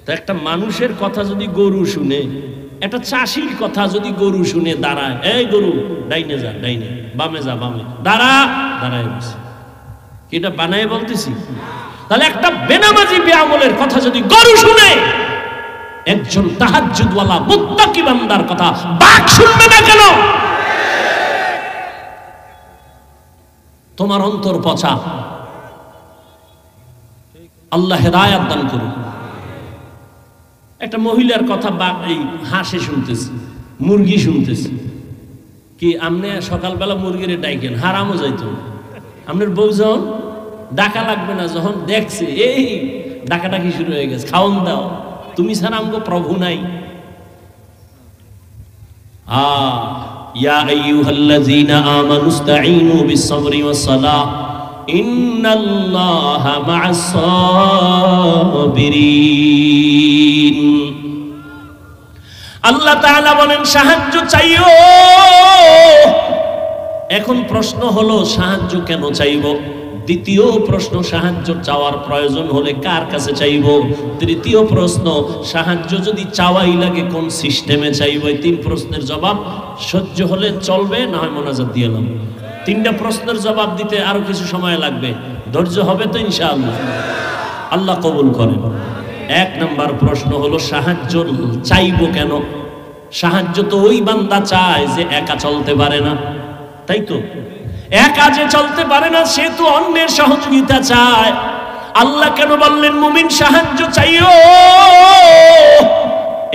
তো একটা মানুষের কথা যদি গরু শুনে, একটা চাষির কথা যদি গরু শুনে দাঁড়ায়, এই গরু ডাইনে যা ডাইনে, বামে যা বামে, দাঁড়া, দাঁড়ায় বসে, এটা বানায় বলতেছি? তাহলে একটা বেনামাজি বেআমলের কথা যদি গরু শুনে, একজন তাহাজ্জুদওয়ালা মুত্তাকি বান্দার কথা বাঘ শুনবে না কেন? তোমার অন্তর পচা। আল্লাহ হেদায়েত দান করুন। একটা মহিলার কথা বাঘ, এই হাঁসে শুনতেছে, মুরগি শুনতেছে, কি আমনে সকালবেলা মুরগিরে ডাইকেন, হারামও যাইতো। আপনার বউ যখন ডাকা লাগবে না, যখন দেখছে এই ডাকাডাকি শুরু হয়ে গেছে, খাওন দাও, তুমি ছাড়া আমগো প্রভু নাই। ইয়া আইয়ুহাল্লাযীনা আমানুস্তাঈনু বিস-সাবরি ওয়াস-সালাহ ইন্নাল্লাহা মা'আস-সাবিরিন। আল্লাহ তাআলা বলেন সাহায্য চাইও। এখন প্রশ্ন হলো সাহায্য কেন চাইব? দ্বিতীয় প্রশ্ন, সাহায্য চাওয়ার প্রয়োজন হলে কার কাছে চাইব? তৃতীয় প্রশ্ন, সাহায্য যদি চাওয়াই লাগে কোন সিস্টেমে চাইব? এই তিন প্রশ্নের জবাব সহ্য হলে চলবে, না হয় মোনাজাত দিয়ে এলাম। তিনটা প্রশ্নের জবাব দিতে আরো কিছু সময় লাগবে, ধৈর্য হবে তো ইনশাআল্লাহ? আল্লাহ কবুল করেন। এক নাম্বার প্রশ্ন হলো সাহায্য চাইব কেন? সাহায্য তো ওই বান্দা চায় যে একা চলতে পারে না, তাই তো? একা যে চলতে পারে না, সে তো অন্যের সহযোগিতা চায়। আল্লাহ কেন বললেন মুমিন সাহায্য চাইও?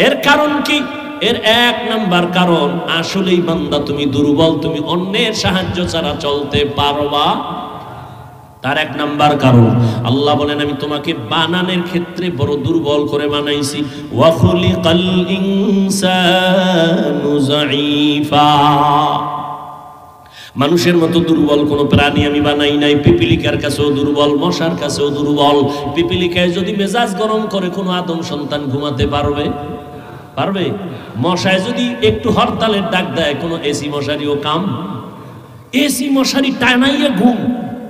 এর কারণ কি? এর এক নাম্বার কারণ, আসলেই বান্দা তুমি দুর্বল, তুমি অন্যের সাহায্য ছাড়া চলতে পারবা। তার এক নাম্বার কারণ, আল্লাহ বলেন আমি তোমাকে বানানোর ক্ষেত্রে বড় দুর্বল করে বানাইছি। ওয়া খুলিকাল ইনসানু যায়ীফা। মানুষের মতো দুর্বল কোন প্রাণী আমি বানাই নাই। পিপিলিকার কাছেও দুর্বল, মশার কাছেও দুর্বল। পিপিলিকায় যদি মেজাজ গরম করে কোনো আদম সন্তান ঘুমাতে পারবে? পারবে? মশায় যদি একটু হরতালের ডাক দেয়, কোনো এসি মশারিও কাম? এসি মশারি টানাইয়া ঘুম,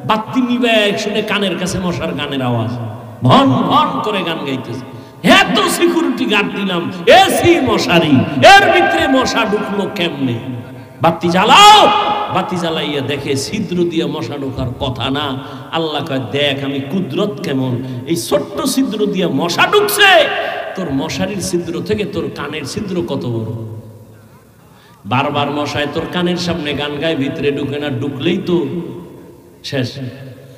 বাতি নিবে শুনে কানের কাছে মশার গানের আওয়াজ, ভন ভন করে গান গাইতেছে। এত সিকিউরিটি গার্ড দিলাম, এসি মশারি, এর ভিতরে মশা ঢুকলো কেমনে? বাতি জ্বালাও, বাতি জ্বালাইয়া দেখে ছিদ্র দিয়ে মশা ঢোকার কথা না। আল্লাহ কয় দেখ আমি কুদরত কেমন, এই ছোট্ট ছিদ্র দিয়ে মশা ঢুকছে, তোর মশারির ছিদ্র থেকে তোর কানের ছিদ্র কত বড়। বারবার মশায় তোর কানের সামনে গান গায়, ভিতরে ঢুকে না, ঢুকলেই তো শেষ।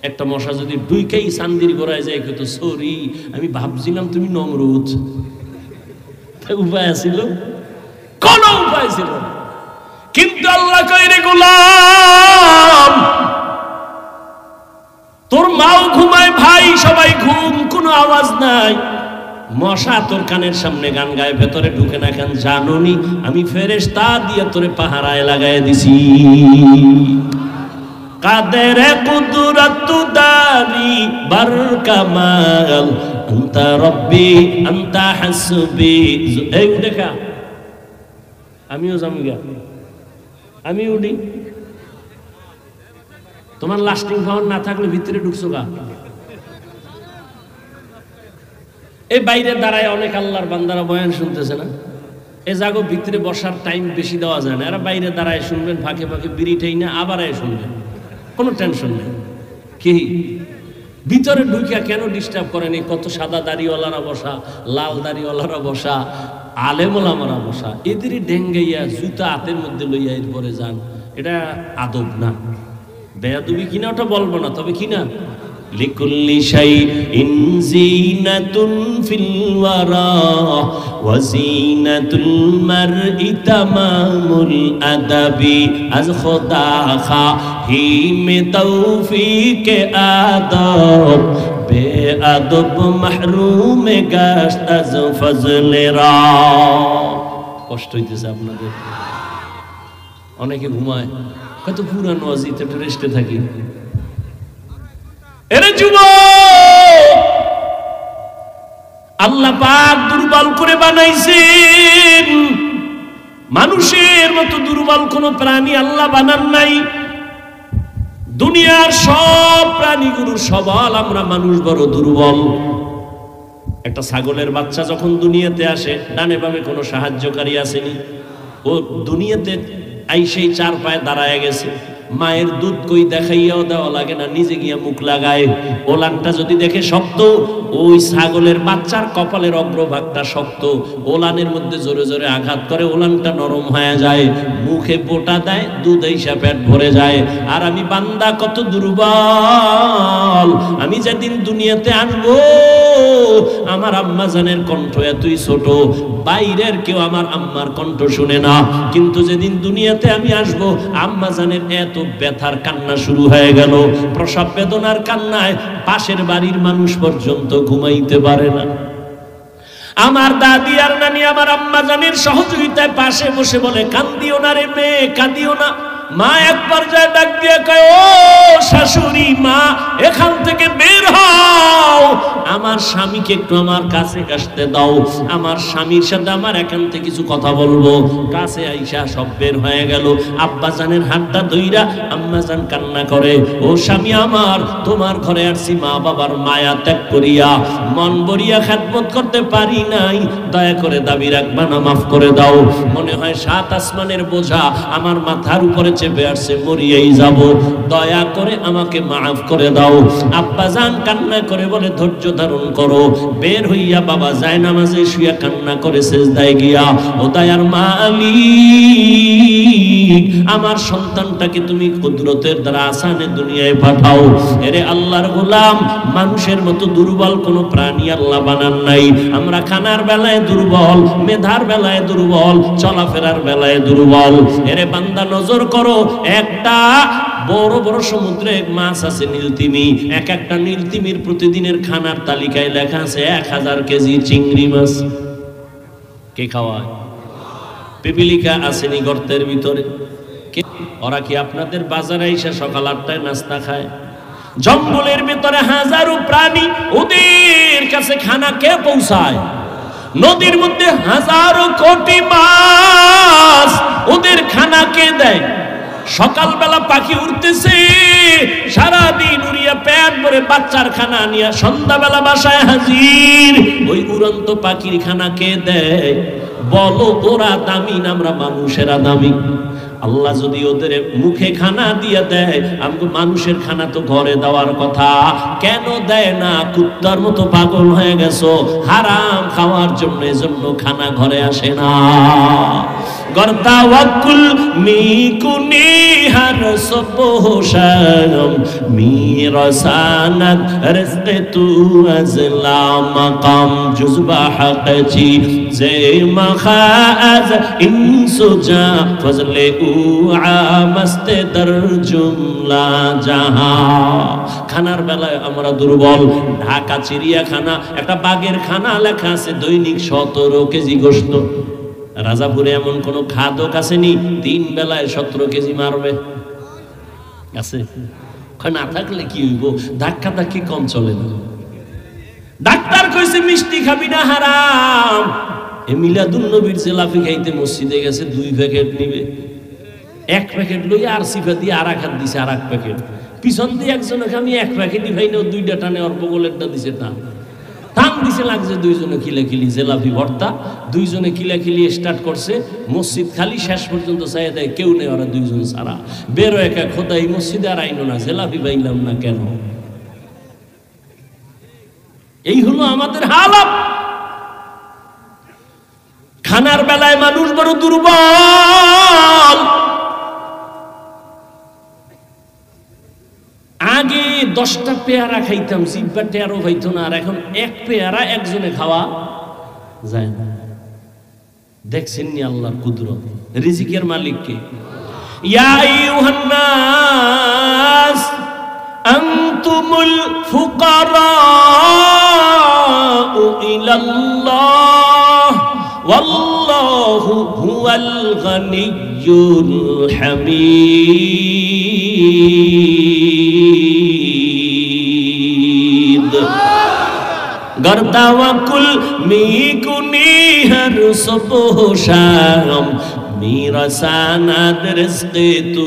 একটা মশা যদি ঢুকেই চান্দির গোড়ায় যায়, তো সরি আমি ভাবছিলাম তুমি নমরুদ। উপায় ছিল? কোন উপায় ছিল? কিন্তু আল্লাহ কয় রে গোলাম, তোর মাও ঘুমায়, ভাই সবাই ঘুম, কোনো আওয়াজ নাই, মশা তোর কানের সামনে গান গায়, ভেতরে ঢুকে না কেন জানোনি? আমি ফেরেশতা দিয়ে তোরে পাহারায় লাগাই দিছি। কাদের কুদরত দারি বার কামাল, আনতা রব্বি আনতা হাসবি। এই দেখা আমিও জামিগা, আমি উঠি। তোমার লাস্টিং পাওয়ার না থাকলে ভিতরে ঢুকছো গা। এই বাইরে দাঁড়ায় অনেক আল্লাহর বান্দারা বয়ান শুনতেছে না, এ জাগো ভিতরে বসার টাইম বেশি দেওয়া যায় না। এরা বাইরে দাঁড়ায় শুনবেন, ফাঁকে ফাঁকে বিড়িটাই না আবার শুনবেন, কোনো টেনশন নেই। কি ভিতরে ঢুকিয়া কেন ডিস্টার্ব করেনি? কত সাদা দাড়িওয়ালারা বসা, লাল দাড়িওয়ালারা বসা, আলেমোলামারা বসা, এদেরই ডেঙ্গাইয়া জুতা হাতের মধ্যে লইয়া এরপরে যান, এটা আদব না। বেয়াদবি কিনা ওটা বলবো না, তবে কিনা লিকুল্লি শাইইন যিনাতুন ফিল ওয়ারা ওয়া যিনাতুল মারই তামামুল আদাবি। আজ খোদা খাহিম তৌফিক আদব, বেআদব মাহরুম গাশত আজ ফজলেরা। কষ্ট হইতেছে আপনাদের? অনেকে ঘুমায়, কত পুরানো অজিত, একটু রেস্টে থাকি। এরে যুবক, আল্লাহ পাক দুর্বল করে বানাইছেন, মানুষের মতো দুর্বল কোন প্রাণী আল্লাহ বানান নাই। দুনিয়ার সব প্রাণীগুলো সবল, আমরা মানুষ বড় দুর্বল। একটা ছাগলের বাচ্চা যখন দুনিয়াতে আসে, ডানে বামে কোনো সাহায্যকারী আসেনি, ও দুনিয়াতে আইসেই চার পায়ে দাঁড়ায় গেছে। মায়ের দুধ কই দেখাইয়াও দেওয়া লাগে না, নিজে গিয়া মুখ লাগায়। ওলানটা যদি দেখে শক্ত, ওই ছাগলের বাচ্চার কপালের অগ্রভাগটা শক্ত, ওলানের মধ্যে জোরে জোরে আঘাত করে, ওলানটা নরম হয়ে যায়, মুখে বোটা দেয়, দুধ এইসা পেট ভরে যায়। আর আমি বান্দা কত দুর্বল, আমি যেদিন দুনিয়াতে আনবো, আমার আম্মা জানের কণ্ঠ এতই ছোট, বাইরের কেউ আমার আম্মার কণ্ঠ শুনে না। কিন্তু যেদিন দুনিয়াতে আমি আসবো, আম্মা জানের এত ব্যথার কান্না শুরু হয়ে গেল, প্রসব বেদনার কান্নায় পাশের বাড়ির মানুষ পর্যন্ত ঘুমাইতে পারে না। আমার দাদি আর নানি আমার আম্মা জানের সহযোগিতায় পাশে বসে বলে, কান্দিও না রে মেয়ে, কাঁদিও না। মা এক পর্যায়ে ডাক দিয়ে কয়, ও শাশুড়ি মা, এখান থেকে বের হও, আমার স্বামীকে একটু আমার কাছে আসতে দাও, আমার স্বামীর সাথে আমার এখান থেকে কিছু কথা বলবো। কাছে আইসা সব বের হয়ে গেল। আব্বা জানের হাতটা ধইরা আম্মা জান কান্না করে, ও স্বামী আমার, তোমার ঘরে আসছি মা বাবার মায়া ত্যাগ করিয়া, মন ভরিয়া খেদমত করতে পারি নাই, দয়া করে দাবি রাখবা না, মাফ করে দাও। মনে হয় 7 আসমানের বোঝা আমার মাথার উপরে চেপে আসছে, মরিয়েই যাব, দয়া করে আমাকে মাফ করে দাও। আব্বা জান কান্না করে বলে, ধৈর্য ধারণ করো। বের হইয়া বাবা যায় নামাজে শুয়ে কান্না করে সেজদায় গিয়া, ও দয়ার মালিক, আমার সন্তানটাকে তুমি কুদরতের দ্বারা আসানে দুনিয়ায় পাঠাও। এরে আল্লাহর গোলাম, মানুষের মতো দুর্বল কোন প্রাণী আল্লাহ বানান নাই। আমরা খানার বেলায় দুর্বল, মেধার বেলায় দুর্বল, চলাফেরার বেলায় দুর্বল। এরে বান্দা নজর করো, একটা বড় বড় সমুদ্রে মাছ আছে নীলতিমি, এক একটা নীলতিমির প্রতিদিনের খানার তালিকায় লেখা আছে 1000 কেজি চিংড়ি মাছ। কে খাওয়ায়? পিপিলিকা আসেনি গর্তের ভিতরে? ওরা কি আপনাদের বাজারে এসে সকাল 8টায় নাস্তা খায়? জঙ্গলের ভিতরে হাজারো প্রাণী, ওদের কাছে খানা কে পৌঁছায়? নদীর মধ্যে হাজারো কোটি মাছ, ওদের খানা কে দেয়? সকালবেলা পাখি উঠতেছে, সারাদিন উড়িয়া পেট ভরে বাচ্চার খানা নিয়ে সন্ধ্যাবেলা বাসায় হাজির। ওই উড়ন্ত পাখির খানা কে দেয়? বলো, ওরা দামি না আমরা মানুষেরা দামি? আল্লাহ যদি ওদের মুখে খানা দিয়ে দেয়, আমাকে মানুষের খানা তো ঘরে দেওয়ার কথা, কেন দেয় না? কুত্তার মতো পাগল হয়ে গেছো হারাম খাওয়ার জন্য, এজন্য খানা ঘরে আসে না। গর্তা ওয়াকুল মিকুনি হার সবহশাম মিরাসানাত রিজকে তু আজলা মাকাম জুজবা হাকচি জে মাখাজ ইনসুজা ফজলে উ আমস্তে দর জুমলা জাহা। খানার বেলায় আমরা দুর্বল। ঢাকা চিড়িয়াখানা একটা বাঘের খানা লেখা আছে দৈনিক 17 কেজি গোশত। রাজাপুরে এমন কোন খাদক আসেনি 3 বেলায় 17 কেজি মারবে? আছে? না থাকলে কি হইব? ধাক্কা ধাক্কি কম চলে না। ডাক্তার কইছে মিষ্টি খাবি না, হারাম। এ মিলাদুন নবীর জিলাপি খাইতে মসজিদে গেছে, 2 প্যাকেট নিবে। 1 প্যাকেট লই আর সিফা দিয়ে আর এক হাত দিছে আর 1 প্যাকেট। পিছন দিয়ে একজনকে আমি 1 প্যাকেটই ভাই না, 2টা টানে অল্প গোলেরটা দিছে টান টান দিছে, লাগছে 2 জনে কিলাকিলি জিলাপি ভর্তা। 2 জনে কিলাকিলি স্টার্ট করছে। মসজিদ খালি, শেষ পর্যন্ত চাই দেয় কেউ নেই, ওরা 2 জন সারা বেরো। একা খোদা এই মসজিদে আর আইনো না, জিলাপি পাইলাম না কেন? এই হলো আমাদের হালাত। খানার বেলায় মানুষ বড় দুর্বল। আগে 10টা পেয়ারা খাইতাম, জিব্বা টেরো হইতো না, আর এখন 1 পেয়ারা একজনে খাওয়া যায় না। দেখছেন নি আল্লাহর কুদরত? রিজিকের মালিক কে? ইয়া আইয়ুহান নাস আনতুমুল ফুকারাউ ইলাল্লাহ ওয়াল্লাহু হুয়াল গানিয়্যুল হামিদ। গর্তা ওয়াকুল মিকুনি হর সুবহশাম মিরাসানাত রিজকে তু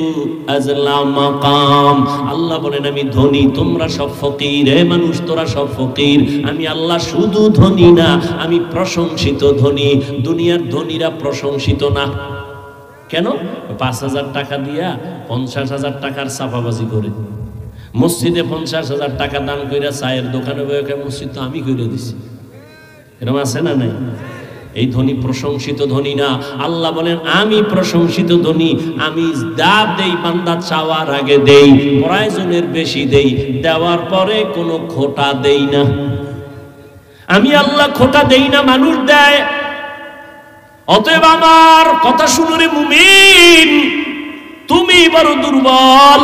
আজলা মাকাম। আল্লাহ বলেন আমি ধনী, তোমরা সব ফকির। হে মানুষ, তোরা সব ফকির। আমি আল্লাহ শুধু ধনী না, আমি প্রশংসিত ধনী। দুনিয়ার ধনীরা প্রশংসিত না। কেন? 5,000 টাকা দিয়া 50,000 টাকার চাপাবাজি করে, মসজিদে 50,000 টাকা দান কইরা চায়ের দোকানে বসে মসজিদ তো আমি কইরা দিছি। এরকম আছে না নাই? এই ধনী প্রশংসিত ধনী না। আল্লাহ বলেন আমি প্রশংসিত ধনী। আমি যা দেই বান্দা চাওয়ার আগে দেই, প্রয়োজনের বেশি দেই, দেওয়ার পরে কোনো খোটা দেই না। আমি আল্লাহ খোটা দেই না, মানুষ দেয়। অতএব আমার কথা শুনো রে মুমিন, তুমি বড় দুর্বল।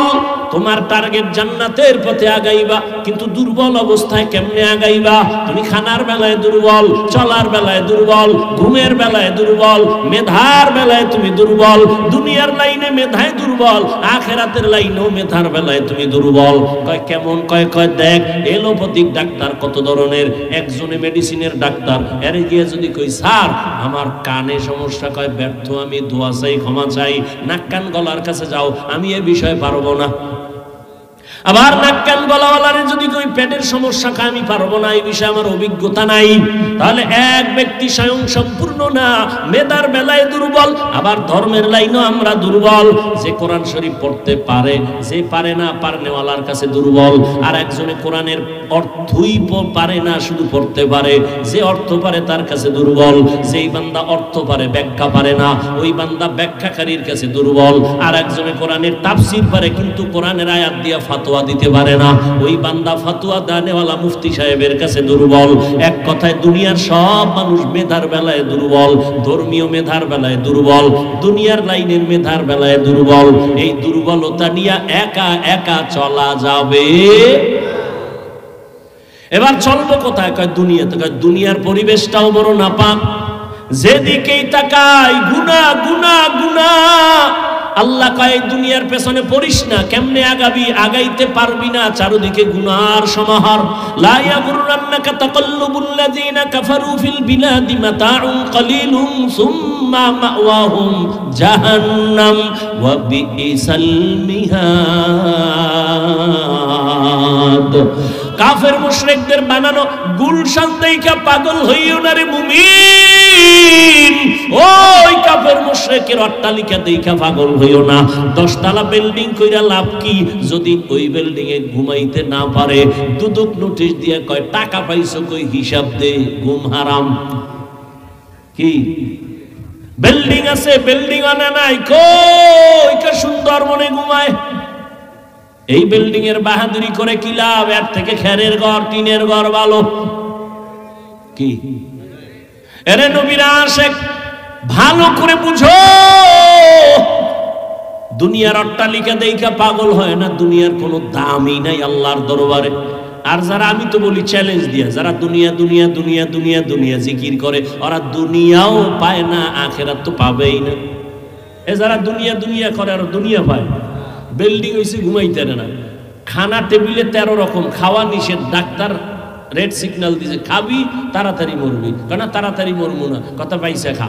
তোমার টার্গেট জান্নাতের পথে আগাইবা, কিন্তু দুর্বল অবস্থায় কেমনে আগাইবা? তুমি খানার বেলায় দুর্বল, চলার বেলায় দুর্বল, ঘুমের বেলায় দুর্বল, মেধার বেলায় তুমি দুর্বল। দুনিয়ার লাইনে মেধায় দুর্বল, আখেরাতের লাইনেও মেধার বেলায় তুমি দুর্বল। কয় কেমন? কয় দেখ এলোপ্যাথিক ডাক্তার কত ধরনের। একজনে মেডিসিনের ডাক্তার, এর গিয়ে যদি কই স্যার আমার কানে সমস্যা, কয় ব্যর্থ আমি, দোয়া চাই, ক্ষমা চাই। নাক কান গলার কাছে যাও, আমি এ বিষয়ে পারবো না। আবার নাক কান গলাওয়ালারে যদি কই পেটের সমস্যা, আমি পারবো না, এই বিষয়ে আমার অভিজ্ঞতা নাই। তাহলে এক ব্যক্তি স্বয়ং সম্পূর্ণ না, মেধার বেলায় দুর্বল, আবার ধর্মের লাইনও আমরা দুর্বল। যে কোরআন শরীফ পড়তে পারে, যে পারে না পারনেওয়ালার কাছে দুর্বল। আর একজনে কোরআনের অর্থই পারে না, শুধু পড়তে পারে। যে অর্থ পারে তার কাছে দুর্বল। যেই বান্দা অর্থ পারে ব্যাখ্যা পারে না, ওই বান্দা ব্যাখ্যাকারীর কাছে দুর্বল। আর একজনে কোরআনের তাফসীর পারে কিন্তু কোরআনের আয়াত দিয়া ফাতোয়া দিতে পারে না, ওই বান্দা ফাতোয়া দানেওয়ালা মুফতি সাহেবের কাছে দুর্বল। এক কথায় দুনিয়ার সব মানুষ মেধার বেলায় দুর্বল, ধর্মীয় মেধার বেলায় দুর্বল, দুনিয়ার লাইনের মেধার বেলায় দুর্বল। এই দুর্বলতা নিয়ে একা একা চলা যাবে। এবার চলবো কোথায়? কয় দুনিয়াতে। কয় দুনিয়ার পরিবেশটাও বড় নাপাক, যেদিকেই তাকাই গুনাহ গুনাহ গুনাহ। আল্লাহ কয় দুনিয়ার পেছনে পড়িস না, কেমনে আগাবি? আগাইতে পারবি না, চারদিকে গুনার সমাহার। লা ইয়াগুররান্নাকা তাকাল্লুবুল লাযিনা কাফারু ফিল বিলাদি মাতাউন কালিলুন সুম্মা মাওয়াহুম জাহান্নাম ওয়া বিইসাল মিহাদ। কাফের মুশরিকদের বানানো গুলশান দেইখা পাগল হইও না রে মুমিন। ওই কাফের মুশরিকের অট্টালিকা দেইখা পাগল হইও না। 10 তলা বিল্ডিং কইরা লাভ কি যদি ওই বিল্ডিং এ ঘুমাইতে না পারে? দুদক নোটিশ দিয়ে কয় টাকা পাইছো কই হিসাব দে, ঘুম হারাম। কি বিল্ডিং আছে, বিল্ডিং আনে নাই, কই কে সুন্দরবনে ঘুমায়। এই বিল্ডিং এর বাহাদুরি করে কি লাভ? এর থেকে খেরের ঘর, টিনের ঘর ভালো। কি এরে নবীর আশিক, ভালো করে বুঝো, দুনিয়ার অট্টালিকা দেখা পাগল হয় না। দুনিয়ার কোনো দামই নাই আল্লাহর দরবারে। আর যারা, আমি তো বলি চ্যালেঞ্জ দিয়া, যারা দুনিয়া দুনিয়া দুনিয়া দুনিয়া দুনিয়া জিকির করে, ওরা দুনিয়াও পায় না, আখেরাত তো পাবেই না। এ যারা দুনিয়া দুনিয়া করে আর দুনিয়া পায়, বিল্ডিং হইছে ঘুমাইতে না, খানা টেবিলে 13 রকম, খাওয়া নিষেধ, ডাক্তার রেড সিগন্যাল দিছে, খাবি তাড়াতাড়ি মরবি, কেন তাড়াতাড়ি মরবো না, কথা পাইছে খা,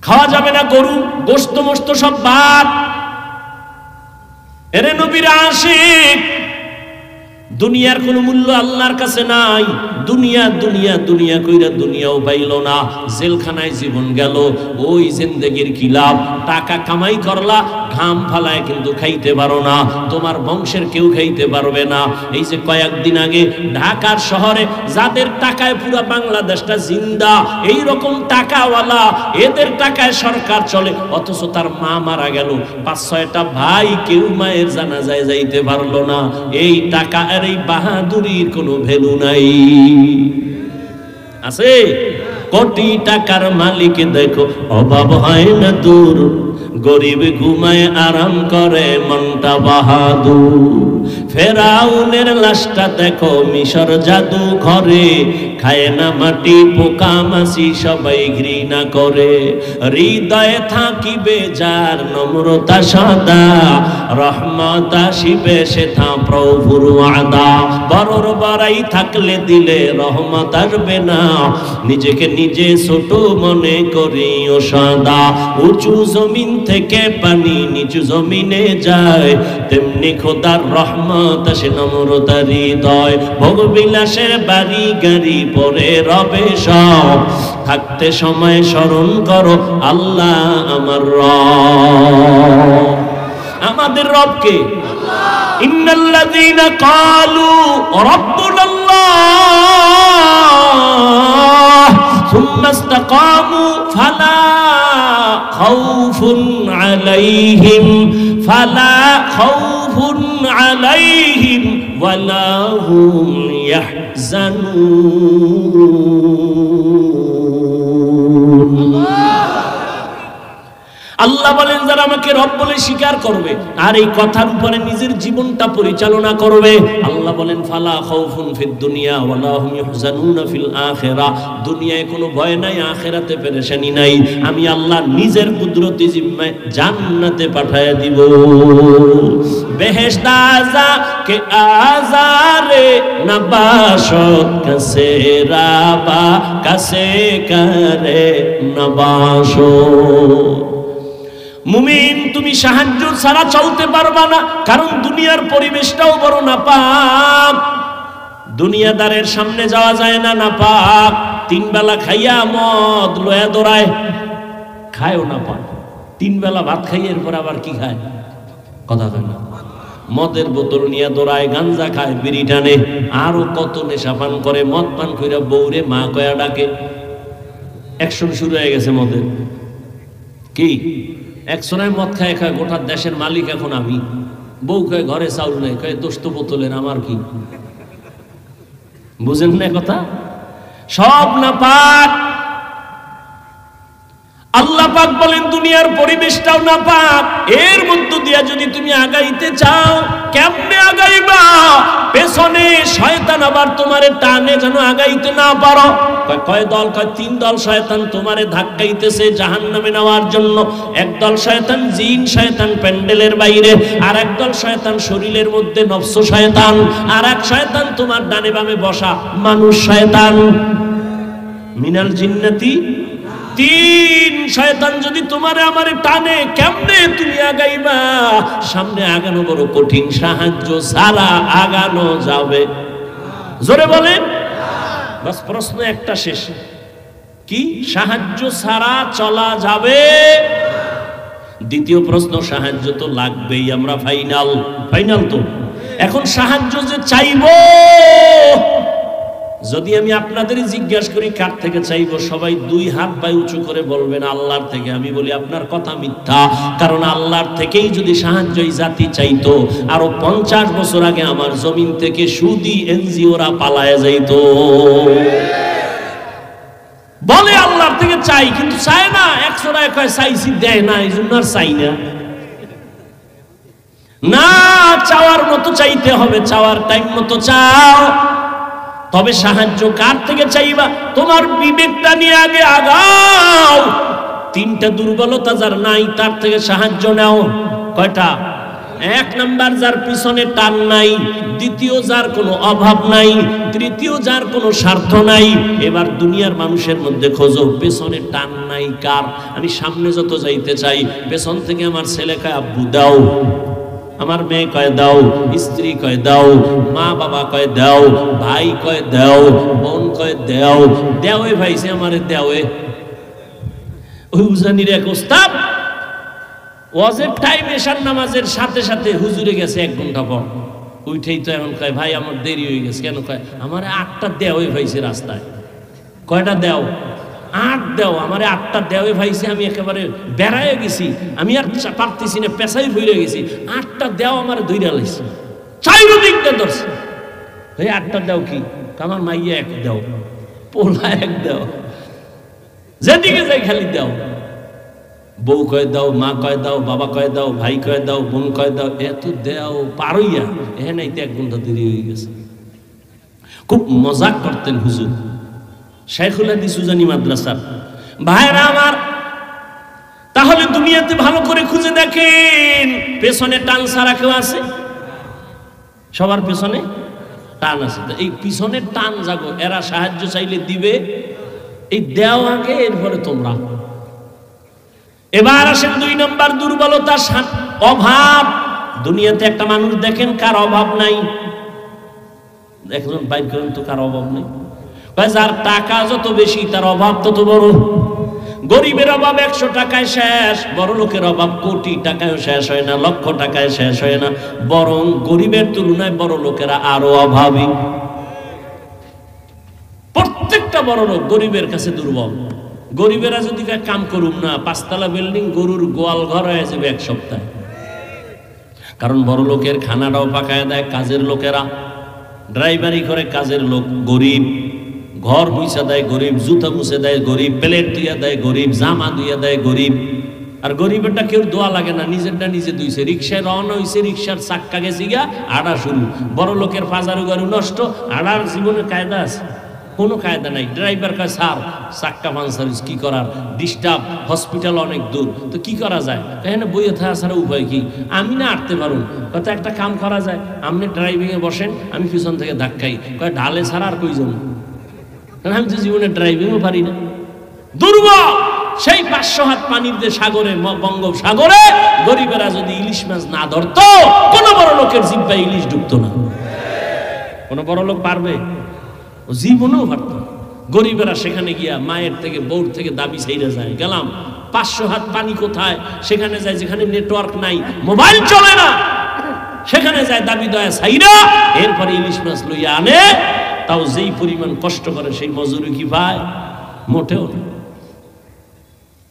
খাওয়া যাবে না, গরু গোশত মোস্ত সব বাদ। এরে নবীর আশিক, দুনিয়ার কোনো মূল্য আল্লাহর কাছে নাই। দুনিয়া দুনিয়া দুনিয়া কইরা দুনিয়াও পাইল না, জেলখানায় জীবন গেল, ওই জিন্দেগির কি লাভ? টাকা কামাই করলা, ঘাম ফালায় কিন্তু খাইতে পারো না, তোমার বংশের কেউ খাইতে পারবে না। এই যে কয়েকদিন আগে ঢাকার শহরে যাদের টাকায় পুরো বাংলাদেশটা জিন্দা, এই রকম টাকাওয়ালা, এদের টাকায় সরকার চলে, অথচ তার মা মারা গেল, 5-6টা ভাই, কেউ মায়ের জানাজায় যাইতে পারলো না। এই টাকা আর এই বাহাদুরির কোনো ভ্যালু নাই। আছে কোটি টাকার মালিক দেখো, অভাব হয় না দূর, গরিব ঘুমায় আরাম করে মনটা বাহাদুর। ফেরাউনের লাশটা দেখো মিশর জাদু ঘরে, খায় না মাটি পোকা মাছি সবাই ঘৃণা করে। হৃদয়ে থাকিবে যার নম্রতা সাদা, রহমত আসিবে সেথা প্রভুর ওয়াদা। বড়র বড়াই থাকলে দিলে রহমত আসবে না, নিজেকে নিজে ছোট মনে করিও সদা। উঁচু জমিন থেকে পানি নিচু জমিনে যায়, তেমনি খোদার রহমত আসে নম্রতা হৃদয়। ভোগ বিলাসের বাড়ি গাড়ি পরে রবে সব, থাকতে সময় স্মরণ করো আল্লাহ আমার রব। আমাদের রবকে ইন্নাল্লাযীনা ক্বালু রাব্বুনাল্লাহ সুম্মা ইসতাকামু ফালা খাউফুন আলাইহিম ওয়ালা হুম ইয়াহজানুন। আল্লাহ বলেন, যারা আমাকে রব বলে স্বীকার করবে আর এই কথার উপরে নিজের জীবনটা পরিচালনা করবে, আল্লাহ বলেন ফালা খাউফুন ফিদ দুনিয়া ওয়ালা হুম ইয়াহজানুনা ফিল আখিরাহ। দুনিয়ায় কোনো ভয় নাই, আখিরাতে পেরেশানি নাই। আমি আল্লাহ নিজের কুদরতি জিম্মায় জান্নাতে পাঠায়া দিব। বেহেশত আযা কে আজারে নবাশত কাসে রাবা কাসে করে নবাশত। মুমিন, তুমি সাহায্য ছাড়া চলতে পারবা না, কারণ দুনিয়ার পরিবেশটাও বড় নাপাক। দুনিয়াদারের সামনে যাওয়া যায় না, নাপাক। 3 বেলা খাইয়া মদ লয়া দৌড়ায়, খায়ও নাপাক। 3 বেলা ভাত খাইয়ে এরপর আবার কি খায়? কথা কয় না। মদের বোতল নিয়ে দৌড়ায়, গাঞ্জা খায়, বিড়ি টানে, আরো কত নেশা পান করে। মদ পান কইরা বউরে মা কয়া ডাকে। অ্যাকশন শুরু হয়ে গেছে মদের। কি একজনের মদ খায় খায় গোটা দেশের মালিক এখন আমি। বউ কয় ঘরে চাউল নেই, কয় দোস্ত বোতলের আমার কি? বুঝেন না কথা? সব না পাক। আল্লাহ পাক বলেন দুনিয়ার পরিবেশটাও না পাক। এর মধ্য দিয়া যদি তুমি আগাইতে চাও, কেমনে আগাইবা? পেছনে শয়তান আবার তোমারে টানে যেন আগাইতে না পারো। কয় দল? কয় 3 দল শয়তান তোমারে ধাক্কাইতেছে জাহান্নামে নেওয়ার জন্য। একদল শয়তান জিন শয়তান প্যান্ডেলের বাইরে, আর একদল শয়তান শরীরের মধ্যে নফস শয়তান, আর এক শয়তান তোমার ডানে বামে বসা মানুষ শয়তান। মিনাল জিন্নাতি 3 শয়তান যদি তোমারে আমারে টানে, কেমনে তুমি আগাইবা? সামনে আগানো বড় কঠিন, সাহায্য ছাড়া আগানো যাবে? জোরে বলেন। বাস প্রশ্ন একটা শেষ, কি সাহায্য ছাড়া চলা যাবে? দ্বিতীয় প্রশ্ন, সাহায্য তো লাগবেই, আমরা ফাইনাল তো। এখন সাহায্য যে চাইবো, যদি আমি আপনাদের জিজ্ঞাসা করি কার থেকে চাইবো, সবাই দুই হাত পায়ে উঁচু করে বলবেন আল্লাহর থেকে। আমি বলি আপনার কথা মিথ্যা, কারণ আল্লাহর থেকেই যদি সাহায্যই জাতি চাইতো, আরো 50 বছর আগে আমার জমিন থেকে সুদি এনজিওরা পালায় যাইতো। বলে আল্লাহর থেকে চাই, কিন্তু চায় না। 100 টাকা কয় চাইছি, দেয় না, এই জন্য আর চাই না। না, চাওয়ার মতো চাইতে হবে, চাওয়ার টাইম মতো চাও। তবে সাহায্য কার থেকে চাইবা? তোমার বিবেকটা নিয়ে আগে আগাও। 3টা দুর্বলতা যার নাই, তার থেকে সাহায্য নাও। কয়টা? 1 নাম্বার, যার পিছনে টান নাই। দ্বিতীয়, যার কোনো অভাব নাই। তৃতীয়, যার কোনো স্বার্থ নাই। এবার দুনিয়ার মানুষের মধ্যে খোঁজো পেছনে টান নাই কার। আমি সামনে যত যাইতে চাই, পেছন থেকে আমার ছেলে কয় আব্বু দাও, আমার মেয়ে কয় দাও, স্ত্রী কয় দাও, মা বাবা কয় দাও, ভাই কয় দাও, বোন কয় দাও। দেওয়ে ভাইছে আমারে দেওয়ে। ওই উজানির এক ওস্তাদ ওয়াজের টাইম এশার নামাজের সাথে সাথে হুজুরে গেছে 1 ঘন্টা পর। উঠেই তো এখন কয় ভাই আমার দেরি হয়ে গেছে। কেন? কয় আমার 8টা দেওয়ে ভাইছে রাস্তায়। কয়টা দেও? 8 দেও। আমার 8টা দেওয়ে ভাইছে, আমি একেবারে বেড়ায় গেছি, আমি আর পারতেছি না, পেশাই ফিরে গেছি। 8টা দেও আমার ধইরা লাইছে, চারিদিকটা ধরছে। ভাই 8টা দেও কি? আমার মাইয়া 1 দেও, পোলা 1 দেও, যেদিকে যাই খালি দেও। বউ কয় দাও, মা কয় দাও, বাবা কয় দাও, ভাই কয় দাও, বোন কয় দাও। এত দেও পারইয়া এখানে 1 ঘন্টা দেরি হয়ে গেছে। খুব মজাক করতেন হুজুর, শাইখুল হাদিস উজানি মাদ্রাসার। ভাইরা আমার, তাহলে দুনিয়াতে ভালো করে খুঁজে দেখেন, পেছনে টান ছাড়া কেউ আছে? সবার পেছনে টান আছে। এই পিছনে টান জাগো, এরা সাহায্য চাইলে দিবে। এই দেও আগে, এরপরে তোমরা। এবার আসেন 2 নম্বর দুর্বলতা, অভাব। দুনিয়াতে একটা মানুষ দেখেন কার অভাব নাই? একজন বাইর করেন তো কার অভাব নেই? যার টাকা যত বেশি তার অভাব তত বড়। গরিবের অভাব 100 টাকায় শেষ, বড় লোকের অভাব কোটি টাকায় শেষ হয় না, লক্ষ টাকায় শেষ হয় না। বরং গরিবের তুলনায় বড় লোকেরা আরো অভাবী। প্রত্যেকটা বড় লোক গরিবের কাছে দুর্বল। গরিবেরা যদি কাম করুম না, 5 তলা বিল্ডিং গরুর গোয়াল ঘর হয়ে যাবে 1 সপ্তাহে। কারণ বড় লোকের খানাটাও পাকায় দেয় কাজের লোকেরা, ড্রাইভারি করে কাজের লোক গরিব, ঘর মুছা দেয় গরিব, জুতা মুছে দেয় গরিব, প্লেট ধুইয়া দেয় গরিব, জামা ধুইয়া দেয় গরিব। আর গরিবেরটা কেউ দোয়া লাগে না, নিজেরটা নিজে ধুইছে। রিক্সায় রওনা হয়েছে, রিক্সার চাক্কা গেছে গিয়া, আড়া শুরু। বড় লোকের ফাজারু গারু নষ্ট, আড়ার জীবনে কায়দা আছে? কোনো কায়দা নাই। ড্রাইভার কয় স্যার চাক্কা পাঞ্চার, কি করার, ডিস্টার্ব, হসপিটাল অনেক দূর, তো কি করা যায়? এখানে বইয়ে থাকা ছাড়া উপায় কি? আমি না আটতে পারুন। কত একটা কাম করা যায়, আপনি ড্রাইভিংয়ে বসেন, আমি পিছন থেকে ধাক্কাই। কয় ঢালে ছাড়া আর কইজন, আমি তো জীবনে ড্রাইভিংও পারি না। দুর্বল। সেই 500 হাত পানির যে সাগরে, বঙ্গোপসাগরে গরিবেরা যদি ইলিশ মাছ না ধরতো, কোন বড় লোকের জিব্বায় ইলিশ ঢুকতো না। কোন বড় লোক পারবে? জীবনেও পারত। গরিবেরা সেখানে গিয়া মায়ের থেকে, বউর থেকে দাবি চাইরা যায়। গেলাম 500 হাত পানি কোথায়? সেখানে যায় যেখানে নেটওয়ার্ক নাই, মোবাইল চলে না, সেখানে যায় দাবি দয়া চাইরা, এরপরে ইলিশ মাছ লইয়া আনে। তাও যেই পরিমাণ কষ্ট করে সেই মজুরি কি পায়? মোটেও না।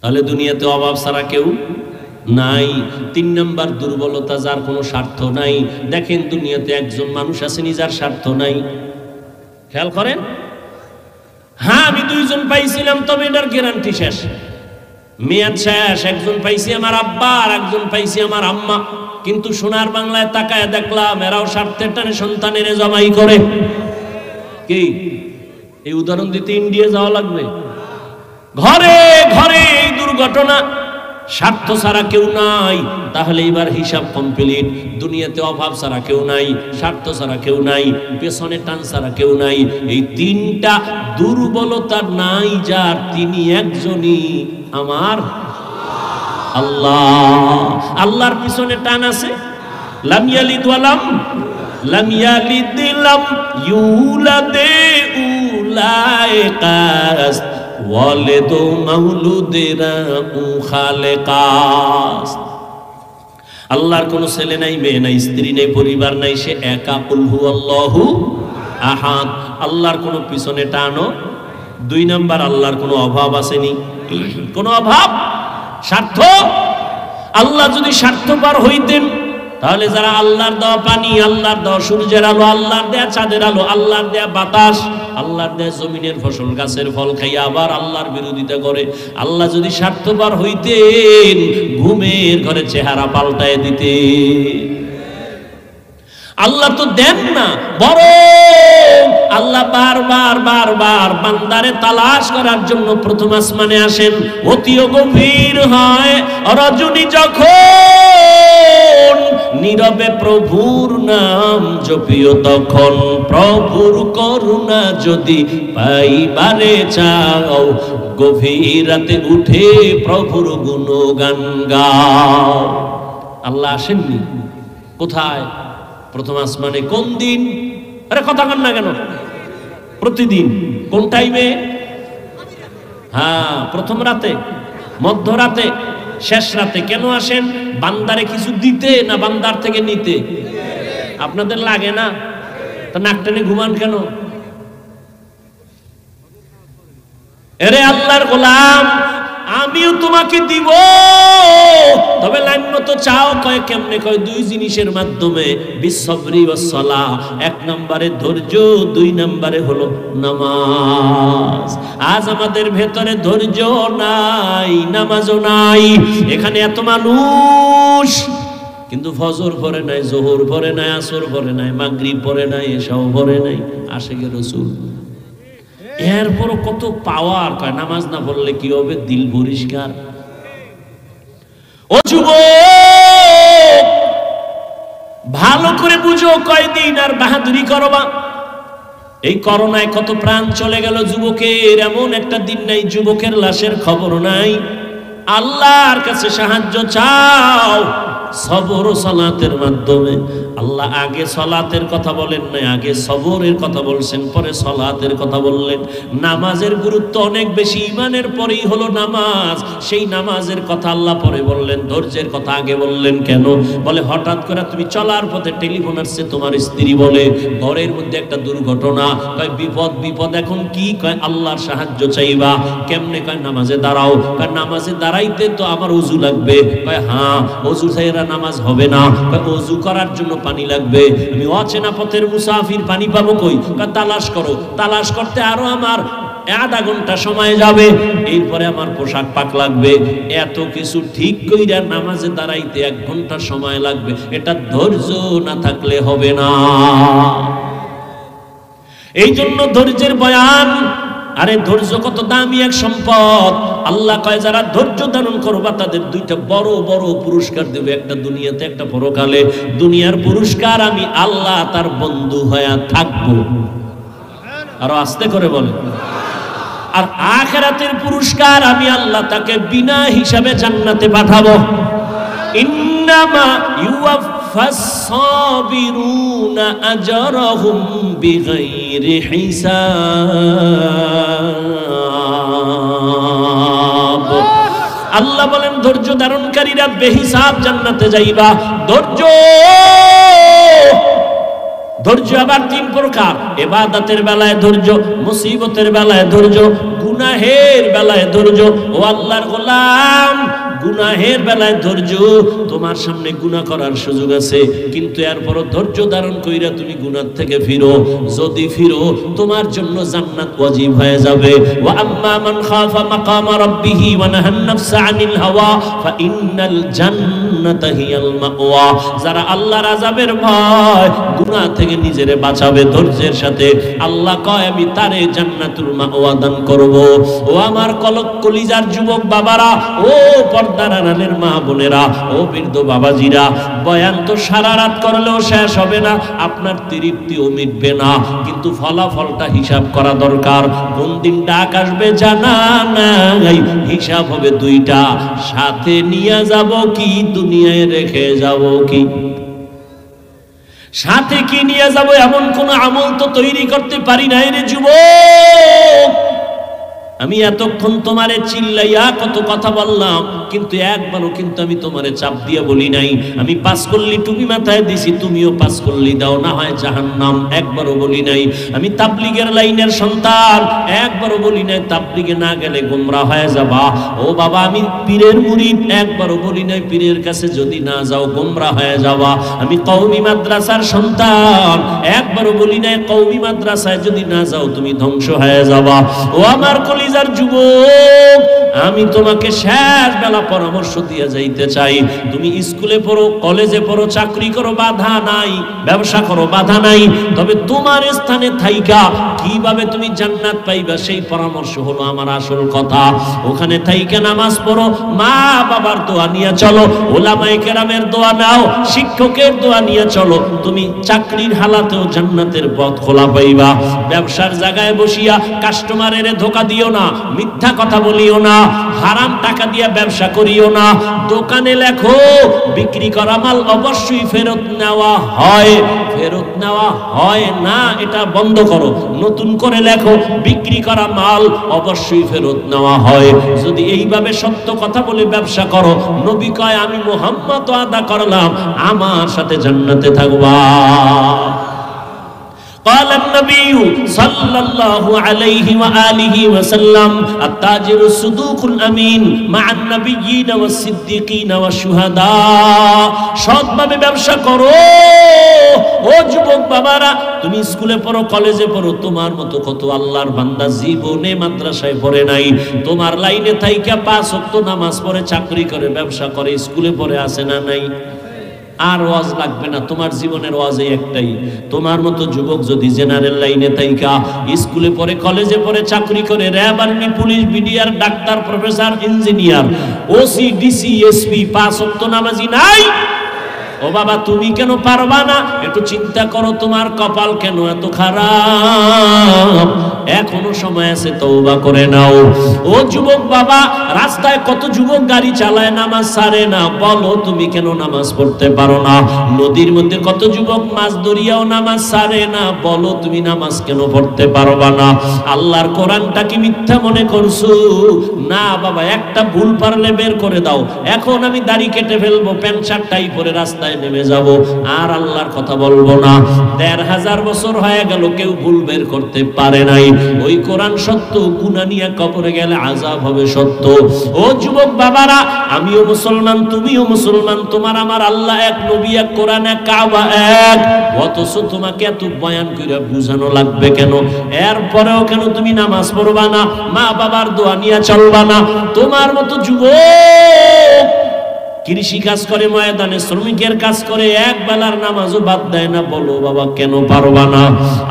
তাহলে দুনিয়াতে অভাব ছাড়া কেউ নাই। 3 নম্বর দুর্বলতা, যার কোনো স্বার্থ নাই। দেখেন দুনিয়াতে একজন মানুষ আসেনি যার স্বার্থ নাই। খেয়াল করেন। হ্যাঁ, আমি 2 জন পাইছিলাম, তবে এটার গ্যারান্টি শেষ, মেয়াদ শেষ। একজন পাইছি আমার আব্বা, আর একজন পাইছি আমার আম্মা। কিন্তু সোনার বাংলায় তাকায় দেখলাম এরাও স্বার্থের টানে সন্তানের জমাই করে। কি এই উদাহরণ দিতে ইন্ডিয়া যাওয়া লাগবে? ঘরে ঘরে এই দুর্ঘটনা। স্বার্থ ছাড়া কেউ নাই। তাহলে এবার হিসাব কমপ্লিট। দুনিয়াতে অভাব ছাড়া কেউ নাই, স্বার্থ ছাড়া কেউ নাই, পেছনে টান ছাড়া কেউ নাই। এই 3টা দুর্বলতা নাই যার, তিনি একজনই, আমার আল্লাহ। আল্লাহর পিছনে টান আছে। লাম ইয়ালিদ ওয়ালাম লাম ইয়ালিদ লাম ইউলাদ উলাইকাস ওয়ালিদু মাউলুদেরা খালেকাস। আল্লাহর কোনো ছেলে নাই, মেয়ে নাই, স্ত্রী নাই, পরিবার নাই, সে একা। কুল হুয়াল্লাহু আহাদ, আল্লাহর কোনো পিছনে টানো। 2 নাম্বার, আল্লাহর কোনো অভাব আসেনি, কোনো অভাব, স্বার্থ। আল্লাহ যদি স্বার্থপর হইতেন তাহলে যারা আল্লাহর দেওয়া পানি, আল্লাহর দেওয়া সূর্যের আলো, আল্লাহর দেয়া চাঁদের আলো, আল্লাহর দেয়া বাতাস, আল্লাহর দেয়া জমিনের ফসল গাছের ফল খাইয়া আবার আল্লাহর বিরোধিতা করে, আল্লাহ যদি স্বার্থপর হইতেন ঘুমের ঘরে চেহারা পাল্টায় দিতে। আল্লাহ তো দেন না, বরং আল্লাহ বারবার বারবার বান্দারে তালাশ করার জন্য প্রথম আসমানে আসেন। অতিও গভীর হয় রজনী যখন, নীরবে প্রভুর নাম জপিও তখন। প্রভুর করুণা যদি পাইবারে চাও, গভীর রাতে উঠে প্রভুর গুণগান গাও। আল্লাহ আসেননি কোথায়? প্রথম আসমানে। কোন দিন? আরে কথা কান না কেন? প্রতিদিন। কোন টাইমে? হ্যাঁ, প্রথম রাতে, মধ্যরাতে, শেষ রাতে। কেন আসেন? বান্দারে কিছু দিতে না বান্দার থেকে নিতে? আপনাদের লাগে না? তা নাক টেনে ঘুমান কেন? এরে আল্লাহর গোলাম, আমিও তোমাকে দিব, তবে লাইন মতো চাও। কয় কেমনে? কয় 2 জিনিসের মাধ্যমে, বিসবরি ওয়াস সালাহ। 1 নম্বরে ধৈর্য, 2 নম্বরে হলো নামাজ। আজ আমাদের ভেতরে ধৈর্য নাই, নামাজও নাই। এখানে এত মানুষ কিন্তু ফজর পড়ে নাই, জোহর পড়ে নাই, আসর পড়ে নাই, মাগরিব পড়ে নাই, এশাও পড়ে নাই। আশিকে রাসূল। এরপরও কত পাওয়ার। কয় নামাজ না পড়লে কি হবে? দিল পরিষ্কার। ও যুবক, ভালো করে বুঝো, কয়দিন আর বাহাদুরি করবা? এই করোনায় কত প্রাণ চলে গেল যুবকের। এমন একটা দিন নাই যুবকের লাশের খবর নাই। আল্লাহর কাছে সাহায্য চাও সবর ও সালাতের মাধ্যমে। আল্লাহ আগে সালাতের কথা বলেন নাই, আগে সবরের কথা বলছেন, পরে সালাতের কথা বললেন। নামাজের গুরুত্ব অনেক বেশি, ঈমানের পরেই হলো নামাজ। সেই নামাজের কথা আল্লাহ পরে বললেন, ধৈর্যের কথা আগে বললেন। কেন? বলে হঠাৎ করে তুমি চলার পথে টেলিফোন আসছে, তোমার স্ত্রী বলে ঘরের মধ্যে একটা দুর্ঘটনা। কয় বিপদ, বিপদ এখন কি? কয় আল্লাহর সাহায্য চাইবা। কেমনে? কয় নামাজে দাঁড়াও। কয় নামাজে দাঁড়াইতে তো আমার ওযু লাগবে। কয় হ্যাঁ, ওযু ছাড়া নামাজ হবে না। কয় ওযু করার জন্য পানি লাগবে। আমি অচেনা পথের মুসাফির, পানি পাবো কই? কয় তালাশ করো। তালাশ করতে আরো আমার আধা ঘন্টা সময় যাবে, এরপরে আমার পোশাক পাক লাগবে। এত কিছু ঠিক কইরা নামাজে দাঁড়াইতে 1 ঘন্টা সময় লাগবে। এটা ধৈর্য না থাকলে হবে না। এই জন্য ধৈর্যের বয়ান। আরে ধৈর্য কত দামি এক সম্পদ। আল্লাহ কয় যারা ধৈর্য ধারণ করবা তাদের 2টা বড় বড় পুরস্কার দেবে, একটা দুনিয়াতে, একটা পরকালে। দুনিয়ার পুরস্কার আমি আল্লাহ তার বন্ধু হয়ে থাকবো। আরো আস্তে করে বলে। আর আখিরাতের পুরস্কার আমি আল্লাহ তাকে বিনা হিসাবে জান্নাতে পাঠাবো। ইন্নামা ইউওয়াফাস সাবিরুনা আজরাহুম বিগাইরি হিসাব। আল্লাহ বলেন ধৈর্য ধারণকারীরা বেহিসাব জান্নাতে যাইবা। ধৈর্য আবার 3 প্রকার। ইবাদতের বেলায় ধৈর্য, মুসিবতের বেলায় ধৈর্য, গুনাহের বেলায় ধৈর্য। ও আল্লাহর গোলাম, গুনাহের বেলায় ধৈর্য। তোমার সামনে গুনাহ করার সুযোগ আছে, কিন্তু এরপরও ধৈর্য ধারণ কইরা তুমি গুনাহ থেকে ফিরো। যদি ফিরো তোমার জন্য জান্নাত ওয়াজিব হয়ে যাবে। ওয়া আম্মা মান খাফা মাকামা রাব্বিহি ওয়া নাহান নাফসা আনিল হাওয়া ফা ইন্নাল জান্নাতা হিয়াল মাওয়া। যারা আল্লাহর আযাবের ভয়, গুনাহ থেকে নিজেরে বাঁচাবে ধৈর্যের সাথে, আল্লাহ কয় আমি তারে জান্নাতুল মাওয়া দান করব। ও আমার কলিজার যুবক বাবারা, ও পর্দার আড়ালের মা বোনেরা, ও বৃদ্ধ বাবাজিরা, বয়ান তো সারা রাত করলেও শেষ হবে না, আপনার তৃপ্তিও মিটবে না, কিন্তু ফলাফলটা হিসাব করা দরকার। কোন দিন ডাক আসবে জানা নাই, হিসাব হবে 2টা। সাথে নিয়ে যাব কি, দুনিয়ায় রেখে যাব কি? সাথে কি নিয়ে যাব? এমন কোন আমল তো তৈরি করতে পারি নাই রে যুবক। আমি এতক্ষণ তোমারে চিল্লাইয়া কত কথা বললাম, কিন্তু একবারও কিন্তু আমি তোমারে চাপ দিয়ে বলি নাই আমি 5 কল্লি টুপি মাথায় দিছি তুমিও 5 কল্লি দাও, না হয় জাহান্নাম। একবারও বলি নাই আমি তাবলীগের লাইনের সন্তান, একবারও বলি নাই তাবলীগে না গেলে গোমরা হয়ে যাবা। ও বাবা, আমি পীরের মুরিদ, একবারও বলি নাই পীরের কাছে যদি না যাও গোমরা হয়ে যাবা। আমি কওমি মাদ্রাসার সন্তান, একবারও বলি নাই কওমি মাদ্রাসায় যদি না যাও তুমি ধ্বংস হয়ে যাবা। ও আমার কলিজার যুবক, আমি তোমাকে শেষ বেলা পরামর্শ দিয়ে যাইতে চাই, তুমি স্কুলে পড়ো, কলেজে পড়ো, চাকরি করো, বাধা নাই, ব্যবসা করো, বাধা নাই, তবে তোমার স্থানে থাইকা কিভাবে তুমি জান্নাত পাইবা সেই পরামর্শ হলো আমার আসল কথা। ওখানে থাইকা নামাজ পড়ো, মা বাবার দোয়া নিয়ে চলো, ওলামায়ে কেরামের দোয়া নাও, শিক্ষকের দোয়া নিয়ে চলো, তুমি চাকরির হালাতেও জান্নাতের পথ খোলা পাইবা। ব্যবসার জায়গায় বসিয়া কাস্টমারের ধোকা দিও না, মিথ্যা কথা বলিও না, হারাম টাকা দিয়ে ব্যবসা করিও না। দোকানে লেখো বিক্রি করা মাল অবশ্যই ফেরত নেওয়া হয়, ফেরত নেওয়া হয় না এটা বন্ধ করো। নতুন করে লেখো বিক্রি করা মাল অবশ্যই ফেরত নেওয়া হয়। যদি এইভাবে সত্য কথা বলে ব্যবসা করো, নবী কয় আমি মুহাম্মদ ওয়াদা করলাম আমার সাথে জান্নাতে থাকবা। قال النبي صلى الله عليه وآله وسلم التاجر الصدوق الأمين مع النبيين والصديقين والشهداء। সৎভাবে ব্যবসা করো। ও যুবক বাবারা, তুমি স্কুলে পড়ো, কলেজে পড়ো, তোমার মতো কত আল্লাহর বান্দা জীবনে মাদ্রাসায় পড়ে নাই, তোমার লাইনে থাইকা 5 ওয়াক্ত নামাজ পড়ে, চাকরি করে, ব্যবসা করে, স্কুলে পড়ে আছে না নাই? আর ওয়াজ লাগবে না, তোমার জীবনের ওয়াজ একটাই। তোমার মতো যুবক যদি জেনারেল লাইনে থাইকা স্কুলে পড়ে, কলেজে পড়ে, চাকরি করে, RAB, army, police, BDR, doctor, professor, engineer, OC, DC, SP, 5 ওয়াক্ত নামাজি নাই, ও বাবা তুমি কেন পারবা না? একটু চিন্তা করো, তোমার কপাল কেন এত খারাপ? এখনো সময় আছে, তওবা করে নাও। ও যুবক বাবা, রাস্তায় কত যুবক গাড়ি চালায়, নামাজ ছাড়ে না, বলো তুমি কেন নামাজ পড়তে পারো না? নদীর মধ্যে কত যুবক মাছ ধরিয়াও নামাজ ছাড়ে না, বলো তুমি নামাজ কেন পড়তে পারবা না? আল্লাহর কোরআনটা কি মিথ্যা মনে করছো? না বাবা, একটা ভুল পারলে বের করে দাও। এখন আমি দাড়ি কেটে ফেলবো, প্যান্ট শার্ট টাই পরে রাস্তায় নেমে যাব, আর আল্লাহর কথা বলবো না। ১৫০০ বছর হয়ে গেল, কেউ ভুল বের করতে পারে নাই। ওই কোরআন সত্য, গুনাহ নিয়ে কবরে গেলে আযাব হবে সত্য। ও যুবক বাবারা, আমিও মুসলমান, তুমিও মুসলমান, তোমার আমার আল্লাহ এক, নবী এক, কোরআন এক, কাবা এক, অথচ তোমাকে এত বয়ান করে বুঝানো লাগবে কেন? এরপরেও কেন তুমি নামাজ পড়বা না, মা বাবার দোয়া নিয়ে চলবা না? তোমার মতো যুবক কৃষি কাজ করে, ময়দানে শ্রমিকের কাজ করে, এক বেলার নামাজও বাদ দেয় না, বলো বাবা কেন পারবা না?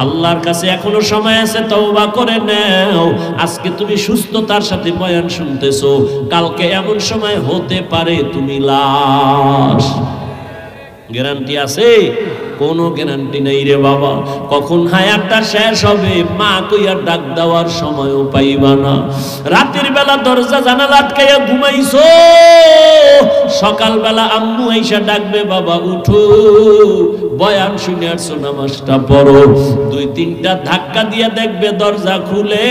আল্লাহর কাছে এখনো সময় আছে, তওবা করে নাও। আজকে তুমি সুস্থতার সাথে বয়ান শুনতেছো, কালকে এমন সময় হতে পারে তুমি লাশ। গ্যারান্টি আছে? কোনো গ্যারান্টি নেই রে বাবা। কখন হায়াতটা শেষ হবে মা কইয়া ডাক দেওয়ার সময়ও পাইবা না। রাতের বেলা দরজা জানালা আটকাইয়া ঘুমাইছো, সকালবেলা আম্মু আইসা ডাকবে, বাবা উঠো, বয়ান শুনে আসছো, নামাজটা পড়ো। 2-3টা ধাক্কা দিয়া দেখবে দরজা খুলে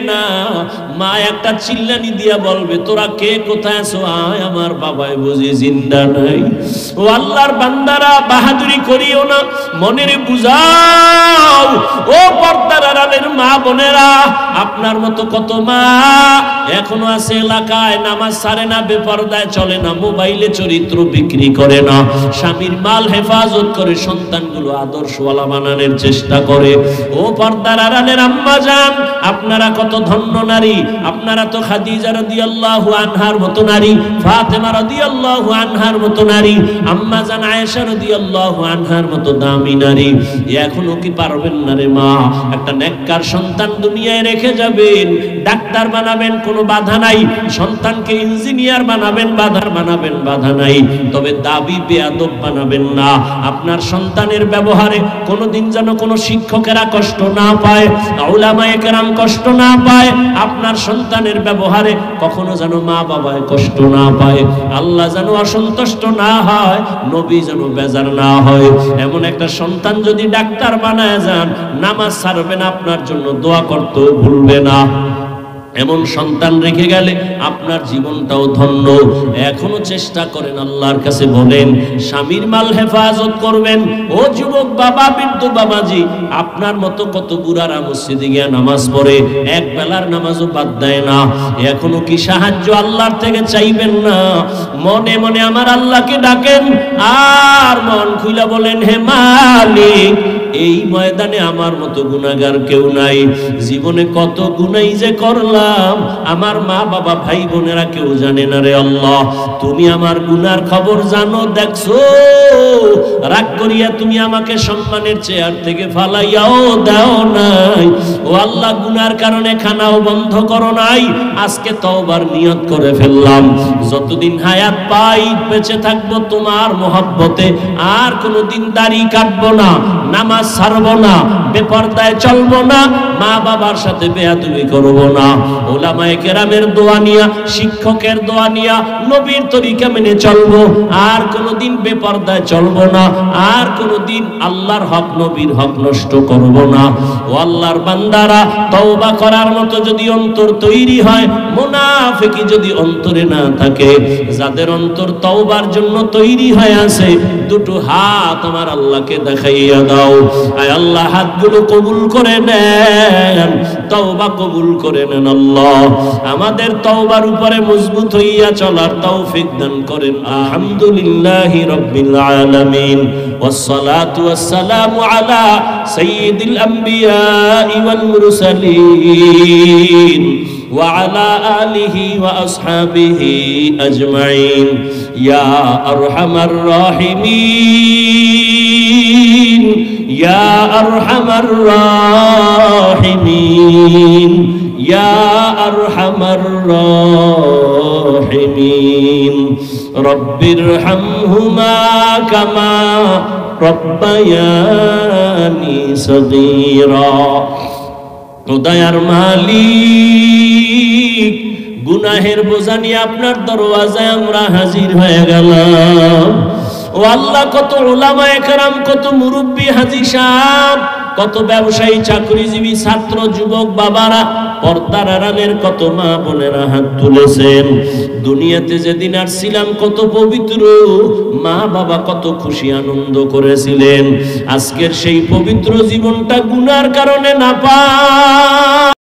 না। মা একটা চিল্লানি দিয়া বলবে, তোরা কে, কোথায় আছো? আয়, আমার বাবাই বুঝি জিন্দা নাই। ও আল্লাহর বান্দারা, বাহাদুরি করিও না, মনের বুঝাও। ও পর্দার আড়ালের মা বোনেরা, আপনার মতো কত মা এখনো আছে এলাকায়, নামাজ ছাড়ে না, বেপরদায় চলে না, মোবাইলে চরিত্র বিক্রি করে না, স্বামীর মাল হেফাজত করে, সন্তানগুলো আদর্শওয়ালা বানানোর চেষ্টা করে। ও পর্দার আড়ালের আম্মা জান, আপনারা কত ধন্য নারী, আপনারা তো খাদিজা রাদিয়াল্লাহু আনহার মতো নারী, ফাতেমা রাদিয়াল্লাহু আনহার মতো নারী, আম্মা জান আয়েশা রাদিয়াল্লাহু আনহার মতো দামি নারী। এখনো কি পারবেন না রে মা? একটা নেককার সন্তান দুনিয়ায় রেখে যাবেন, ডাক্তার বানাবেন, কোনো বাধা নাই। সন্তানকে ইঞ্জিনিয়ার বানাবেন, বানাবেন, বাধা নাই। তবে দাবি বেয়াদব বানাবেন না। আপনার সন্তানের ব্যবহারে কোনোদিন যেন কোনো শিক্ষকেরা কষ্ট না পায়, উলামায়ে কেরাম কষ্ট না পায়। আপনার সন্তানের ব্যবহারে কখনো যেন মা বাবায় কষ্ট না পায়, আল্লাহ যেন অসন্তুষ্ট না হয়, নবী যেন বেজার না হয়। এমন একটা সন্তান যদি ডাক্তার বানায় যান, নামাজ ছাড়বে না, আপনার জন্য দোয়া করতেও ভুলবে না। এমন সন্তান রেখে গেলে আপনার জীবনটাও ধন্য। এখনো চেষ্টা করেন, আল্লাহর কাছে বলেন, স্বামীর মাল হেফাজত করবেন। ও যুবক বাবা, বৃদ্ধ বাবাজি, আপনার মতো কত বুড়ারা মসজিদে গিয়ে নামাজ পড়ে, এক বেলার নামাজও বাদ দেয় না। এখনো কি সাহায্য আল্লাহর থেকে চাইবেন না? মনে মনে আমার আল্লাহকে ডাকেন আর মন খুলে বলেন, হে মালিক, এই ময়দানে আমার মতো গুনাহগার কেউ নাই। জীবনে কত গুনাই যে করলাম, আমার মা বাবা ভাই বোনেরা কেউ জানে না রে আল্লাহ। তুমি আমার গুনার খবর জানো, দেখছো। রাগ করিয়া তুমি আমাকে সম্মানের চেয়ার থেকে ফালাইয়াও দাও নাই। ও আল্লাহ, গুনার কারণে খানাও বন্ধ করো নাই। আজকে তওবার নিয়ত করে ফেললাম, যতদিন হায়াত পাই বেঁচে থাকবো তোমার মহব্বতে। আর কোনোদিন দাড়ি কাটবো না, নামাজ ছাড়বো না, বেপরদায় চলবো না, মা বাবার সাথে বেয়াদবি করবো না। ওলামায়ে কেরামের দোয়া নিয়া, শিক্ষকের দোয়া নিয়া নবীর তরিকা মেনে চলবো। আর কোনোদিন বেপরদায় চলবো না, আর কোনোদিন আল্লাহর হক নবীর হক নষ্ট করবো না। ও আল্লাহর বান্দারা, তওবা করার মতো যদি অন্তর তৈরি হয়, মুনাফিকি যদি অন্তরে না থাকে, যাদের অন্তর তওবার জন্য তৈরি হয়ে আছে, দুটো হাত আমার আল্লাহকে দেখাইয়া দাও। আয় আল্লাহ, হাতগুলো কবুল করে নেন, তওবা কবুল করে নেন আল্লাহ। আমাদের তওবার উপরে মজবুত হইয়া চলার তৌফিক দান করেন। আলহামদুলিল্লাহি রাব্বিল আলামিন, ওয়াসসালাতু ওয়াসসালামু আলা সাইয়্যিদিল আম্বিয়া ওয়াল মুরসালিন ওয়া আলা আলিহি ওয়া আসহাবিহি আজমাইন। ইয়া আরহামার রাহিমিন, ইয়া আরহামার রাহিমিন, ইয়া আরহামার রাহিমিন। রব্বিরহামহুমা কামা রব্বায়ানি সগীরা। ও দয়ার মালিক, গুনাহের বোঝা নিয়ে আপনার দরওয়াজায় আমরা হাজির হয়ে গেলাম। ও আল্লাহ, কত উলামায়ে কেরাম, কত মুরব্বী হাজী সাহেব, কত ব্যবসায়ী, চাকরিজীবী, ছাত্র, যুবক বাবারা, পর্দার আড়ালের কত মা বোনেরা হাত তুলেছেন। দুনিয়াতে যেদিন আসছিলাম কত পবিত্র মা বাবা কত খুশি আনন্দ করেছিলেন। আজকের সেই পবিত্র জীবনটা গুনার কারণে না পায়।